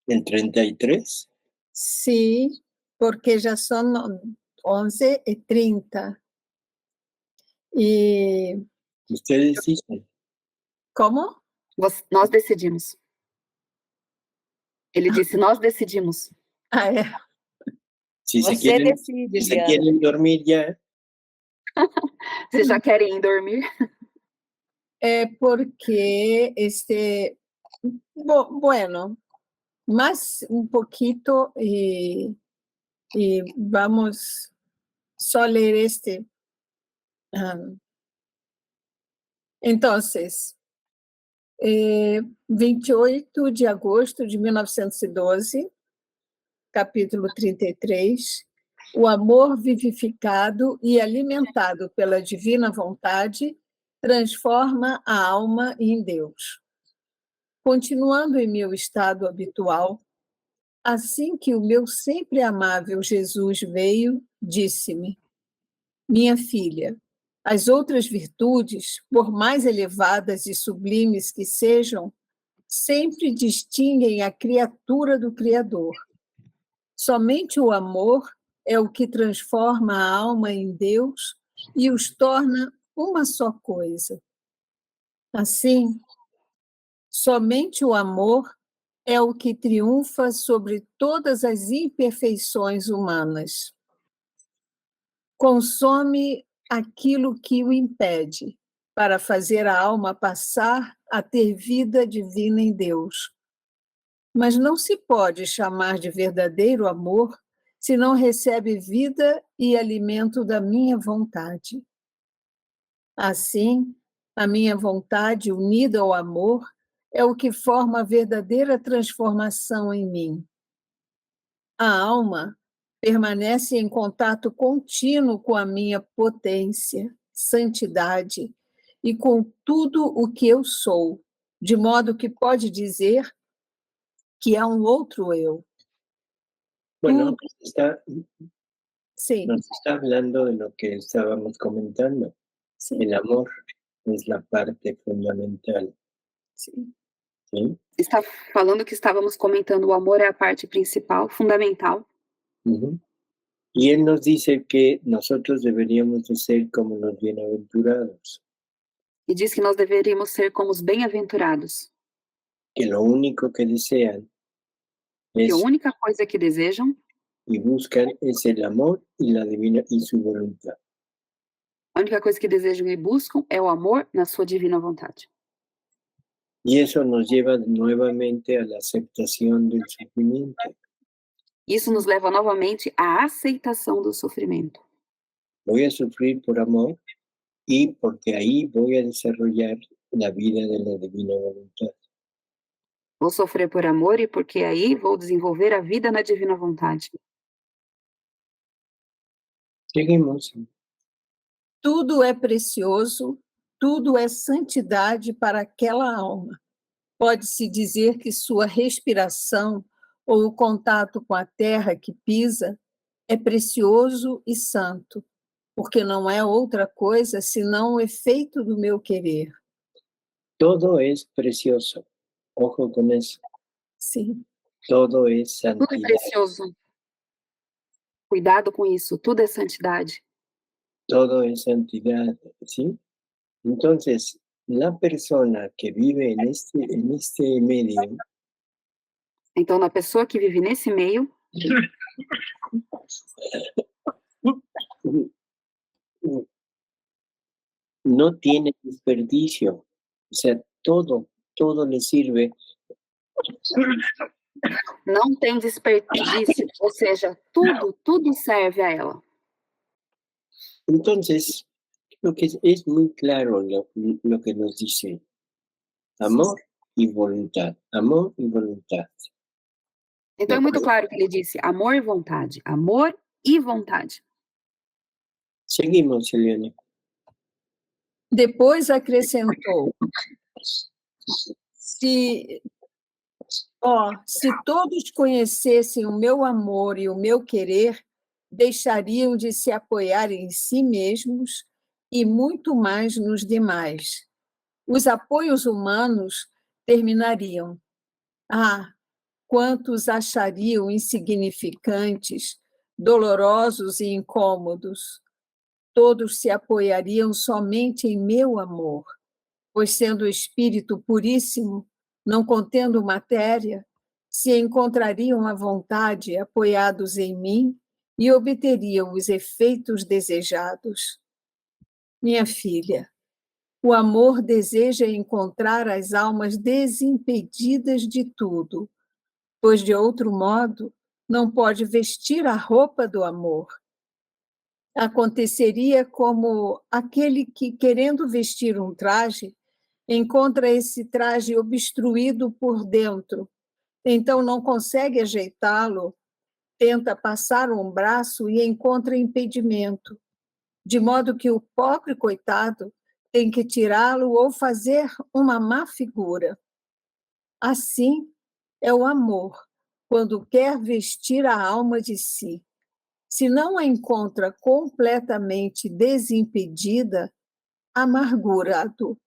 [SPEAKER 4] ¿El 33?
[SPEAKER 1] Sí, porque ya son 11:30. Y
[SPEAKER 4] Ustedes dicen.
[SPEAKER 1] ¿cómo?
[SPEAKER 5] Nós decidimos. Ele disse, nós decidimos.
[SPEAKER 1] Ah, é.
[SPEAKER 4] Si
[SPEAKER 6] Você
[SPEAKER 4] se quieren,
[SPEAKER 6] decide,
[SPEAKER 4] si se
[SPEAKER 6] Liana.
[SPEAKER 4] quieren dormir ya,
[SPEAKER 5] Vocês já querem ir dormir?
[SPEAKER 1] É porque bueno, más un poquito y vamos só leer Entonces, 28 de agosto de 1912, capítulo 33, o amor vivificado e alimentado pela divina vontade transforma a alma em Deus. Continuando em meu estado habitual, assim que o meu sempre amável Jesus veio, disse-me: minha filha, as outras virtudes, por mais elevadas e sublimes que sejam, sempre distinguem a criatura do Criador. Somente o amor é o que transforma a alma em Deus e os torna uma só coisa. Assim, somente o amor é o que triunfa sobre todas as imperfeições humanas. Consome aquilo que o impede, para fazer a alma passar a ter vida divina em Deus. Mas não se pode chamar de verdadeiro amor se não recebe vida e alimento da minha vontade. Assim, a minha vontade unida ao amor é o que forma a verdadeira transformação em mim. A alma permanece em contato contínuo com a minha potência, santidade e com tudo o que eu sou, de modo que pode dizer que há um outro eu.
[SPEAKER 4] bueno, nos está
[SPEAKER 1] Sí,
[SPEAKER 4] hablando de lo que estábamos comentando,
[SPEAKER 1] sí.
[SPEAKER 4] el amor. es la parte fundamental.
[SPEAKER 1] Sim.
[SPEAKER 4] ¿Sí?
[SPEAKER 5] Está falando que estávamos comentando, o amor é a parte principal, fundamental.
[SPEAKER 4] Ujú. Y él nos dice que nosotros deberíamos de ser como los bienaventurados,
[SPEAKER 5] E diz que nós deveríamos ser como os bem-aventurados,
[SPEAKER 4] que lo único que desean
[SPEAKER 5] que a
[SPEAKER 4] es
[SPEAKER 5] única coisa que desejam
[SPEAKER 4] y buscan es el amor y la divina y su voluntad.
[SPEAKER 5] A única coisa que desejam e buscam é o amor na sua divina vontade.
[SPEAKER 4] Y eso nos lleva nuevamente a la aceptación del sufrimiento.
[SPEAKER 5] Isso nos leva novamente à aceitação do sofrimento.
[SPEAKER 4] Voy a sufrir por amor y porque ahí voy a desarrollar la vida de la divina voluntad.
[SPEAKER 5] Vou sofrer por amor e porque aí vou desenvolver a vida na divina vontade.
[SPEAKER 4] Seguimos.
[SPEAKER 1] Tudo é precioso, tudo é santidade para aquela alma. Pode-se dizer que sua respiração ou o contato com a terra que pisa é precioso e santo, porque não é outra coisa senão o efeito do meu querer.
[SPEAKER 4] Todo es precioso. Ojo con eso.
[SPEAKER 1] Sim,
[SPEAKER 4] Todo es
[SPEAKER 5] Tudo é
[SPEAKER 4] santidad.
[SPEAKER 5] precioso. Cuidado com isso, tudo é santidade.
[SPEAKER 4] Todo es santidad. ¿Sí? Entonces, la persona que vive en este medio
[SPEAKER 5] Então, na pessoa que vive nesse meio,
[SPEAKER 4] no tiene desperdicio. O sea, todo le sirve.
[SPEAKER 5] não tem desperdício, ou seja, tudo serve a ela.
[SPEAKER 4] Entonces, lo que es muy claro lo que nos dice. Amor y voluntad. Amor y voluntad.
[SPEAKER 5] Então, é muito claro que ele disse amor e vontade. Amor e vontade.
[SPEAKER 4] Seguimos, Eliane.
[SPEAKER 1] depois acrescentou: se todos conhecessem o meu amor e o meu querer, deixariam de se apoiar em si mesmos e muito mais nos demais. Os apoios humanos terminariam. Ah, quantos achariam insignificantes, dolorosos e incômodos. Todos se apoiariam somente em meu amor, pois, sendo o espírito puríssimo, não contendo matéria, se encontrariam à vontade apoiados em mim e obteriam os efeitos desejados. Minha filha, o amor deseja encontrar as almas desimpedidas de tudo, pois, de outro modo, não pode vestir a roupa do amor. Aconteceria como aquele que, querendo vestir um traje, encontra esse traje obstruído por dentro, então não consegue ajeitá-lo, tenta passar um braço e encontra impedimento, de modo que o pobre coitado tem que tirá-lo ou fazer uma má figura. Assim é o amor, quando quer vestir a alma de si. Se não a encontra completamente desimpedida, amargurado,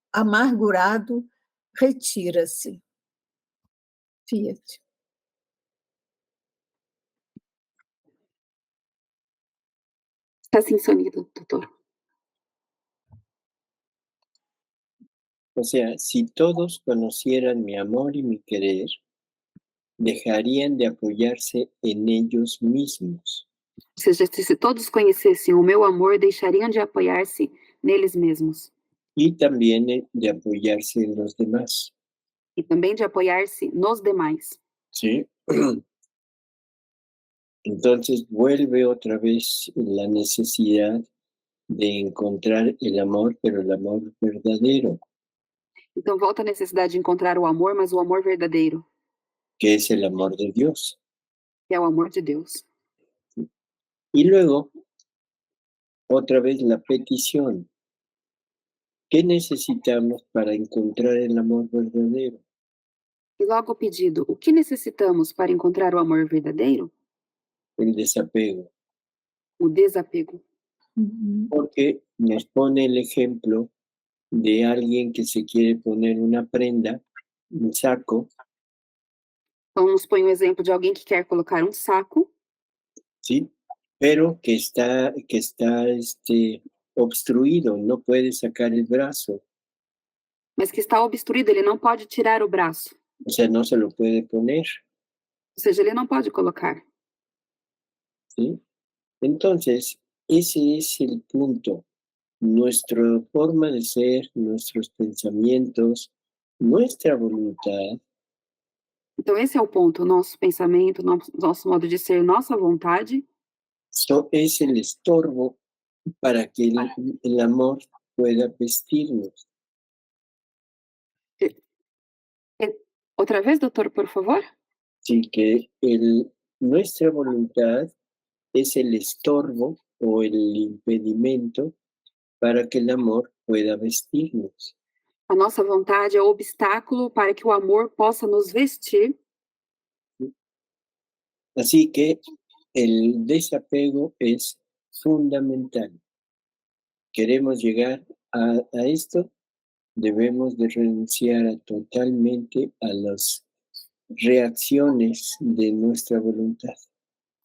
[SPEAKER 1] retira-se. Fiat.
[SPEAKER 5] Está sem sonido, doutor.
[SPEAKER 4] O sea, si todos conocieran mi amor y mi querer, dejarían de apoyarse en ellos mismos.
[SPEAKER 5] Ou seja, se todos conhecessem o meu amor, deixariam de apoiar-se neles mesmos.
[SPEAKER 4] Y también de apoyarse en los demás.
[SPEAKER 5] E também de apoiar-se nos demais.
[SPEAKER 4] ¿Sí? Entonces vuelve otra vez la necesidad de encontrar el amor, pero el amor verdadero,
[SPEAKER 5] Então volta a necessidade de encontrar o amor, mas o amor verdadeiro,
[SPEAKER 4] que es el amor de Dios.
[SPEAKER 5] que é o amor de Deus.
[SPEAKER 4] Y luego, otra vez la petición. ¿Qué necesitamos para encontrar el amor verdadero?
[SPEAKER 5] E logo o pedido, o que necessitamos para encontrar o amor verdadeiro?
[SPEAKER 4] El desapego.
[SPEAKER 5] O desapego.
[SPEAKER 1] Uhum.
[SPEAKER 4] Porque nos pone el ejemplo de alguien que se quiere poner una prenda, un saco,
[SPEAKER 5] Então, nos põe o exemplo de alguém que quer colocar um saco,
[SPEAKER 4] ¿sí? Pero que está obstruido, no puede sacar el brazo,
[SPEAKER 5] mas que está obstruído, ele não pode tirar o braço.
[SPEAKER 4] o sea, no se lo puede poner,
[SPEAKER 5] Ou seja, ele não pode colocar.
[SPEAKER 4] ¿sí? Entonces, ese es el punto. Nuestra forma de ser, nuestros pensamientos, nuestra voluntad
[SPEAKER 5] Então, esse é o ponto. Nosso pensamento, nosso modo de ser, nossa vontade
[SPEAKER 4] es el estorbo para que el amor pueda vestirnos.
[SPEAKER 5] Outra vez, doutor, por favor?
[SPEAKER 4] Así que nuestra voluntad es el estorbo o el impedimento para que el amor pueda vestirnos.
[SPEAKER 5] A nossa vontade é o obstáculo para que o amor possa nos vestir.
[SPEAKER 4] Así que el desapego es fundamental. Queremos llegar a esto, debemos de renunciar totalmente a las reacciones de nuestra voluntad.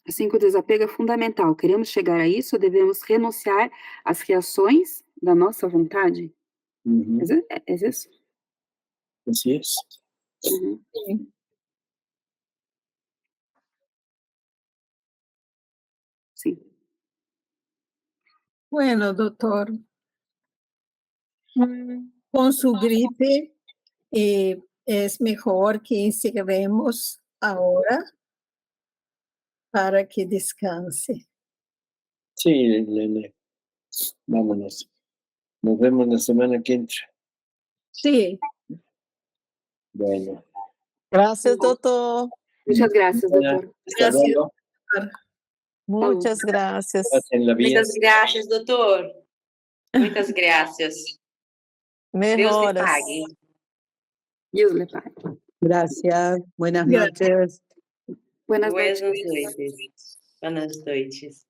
[SPEAKER 5] Assim que o desapego é fundamental. Queremos chegar a isso, devemos renunciar às reações da nossa vontade.
[SPEAKER 4] Ujú,
[SPEAKER 5] É isso?
[SPEAKER 4] así es.
[SPEAKER 5] Uhum.
[SPEAKER 1] Sí.
[SPEAKER 5] Sim.
[SPEAKER 1] Bueno, doctor, con su gripe es mejor que encerremos ahora para que descanse.
[SPEAKER 4] Sí, vámonos. Nos vemos la semana que entra.
[SPEAKER 1] Sí,
[SPEAKER 4] Bueno.
[SPEAKER 2] Gracias, doctor.
[SPEAKER 5] Muchas gracias, doutor.
[SPEAKER 4] Hasta
[SPEAKER 1] Gracias.
[SPEAKER 4] luego.
[SPEAKER 2] Muchas gracias.
[SPEAKER 4] Pásenla bien.
[SPEAKER 6] Muitas graças, doutor. Muitas graças. Deus lhe
[SPEAKER 2] Mejores.
[SPEAKER 6] pague.
[SPEAKER 5] Deus lhe pague.
[SPEAKER 7] Gracias. Buenas
[SPEAKER 1] Gracias.
[SPEAKER 7] noches.
[SPEAKER 5] Buenas
[SPEAKER 6] Buenas
[SPEAKER 5] noites.
[SPEAKER 6] noites. Buenas noites.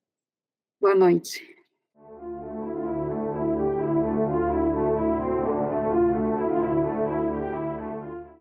[SPEAKER 5] Boa noite.